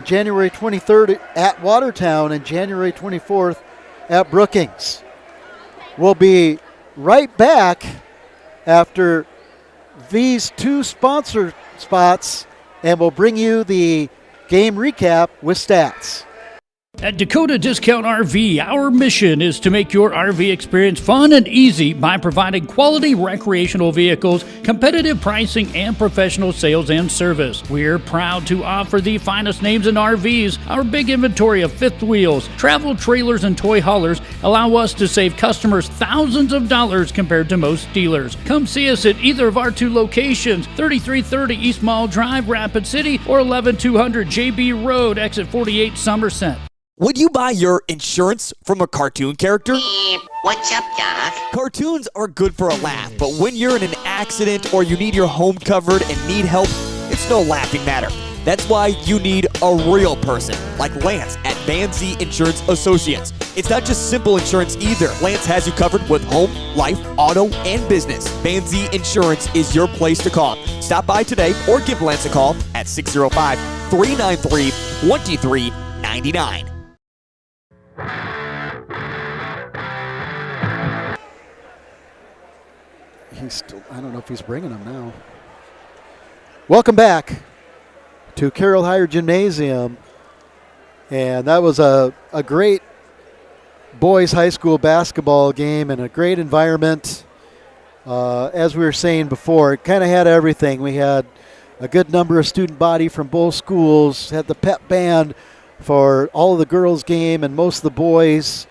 January 23rd at Watertown and January 24th at Brookings. We'll be right back after these 2 sponsor spots, and we'll bring you the game recap with stats. At Dakota Discount RV, our mission is to make your RV experience fun and easy by providing quality recreational vehicles, competitive pricing, and professional sales and service. We're proud to offer the finest names in RVs. Our big inventory of fifth wheels, travel trailers, and toy haulers allow us to save customers thousands of dollars compared to most dealers. Come see us at either of our two locations, 3330 East Mall Drive, Rapid City, or 11200 JB Road, exit 48, Somerset. Would you buy your insurance from a cartoon character? What's up, Doc? Cartoons are good for a laugh, but when you're in an accident or you need your home covered and need help, it's no laughing matter. That's why you need a real person, like Lance at Van Z Insurance Associates. It's not just simple insurance either. Lance has you covered with home, life, auto, and business. Van Z Insurance is your place to call. Stop by today or give Lance a call at 605-393-2399. I don't know if he's bringing them now. Welcome back to Carroll Higher Gymnasium. And that was a great boys high school basketball game and a great environment. As we were saying before, it kind of had everything. We had a good number of student body from both schools, had the pep band for all of the girls' game and most of the boys.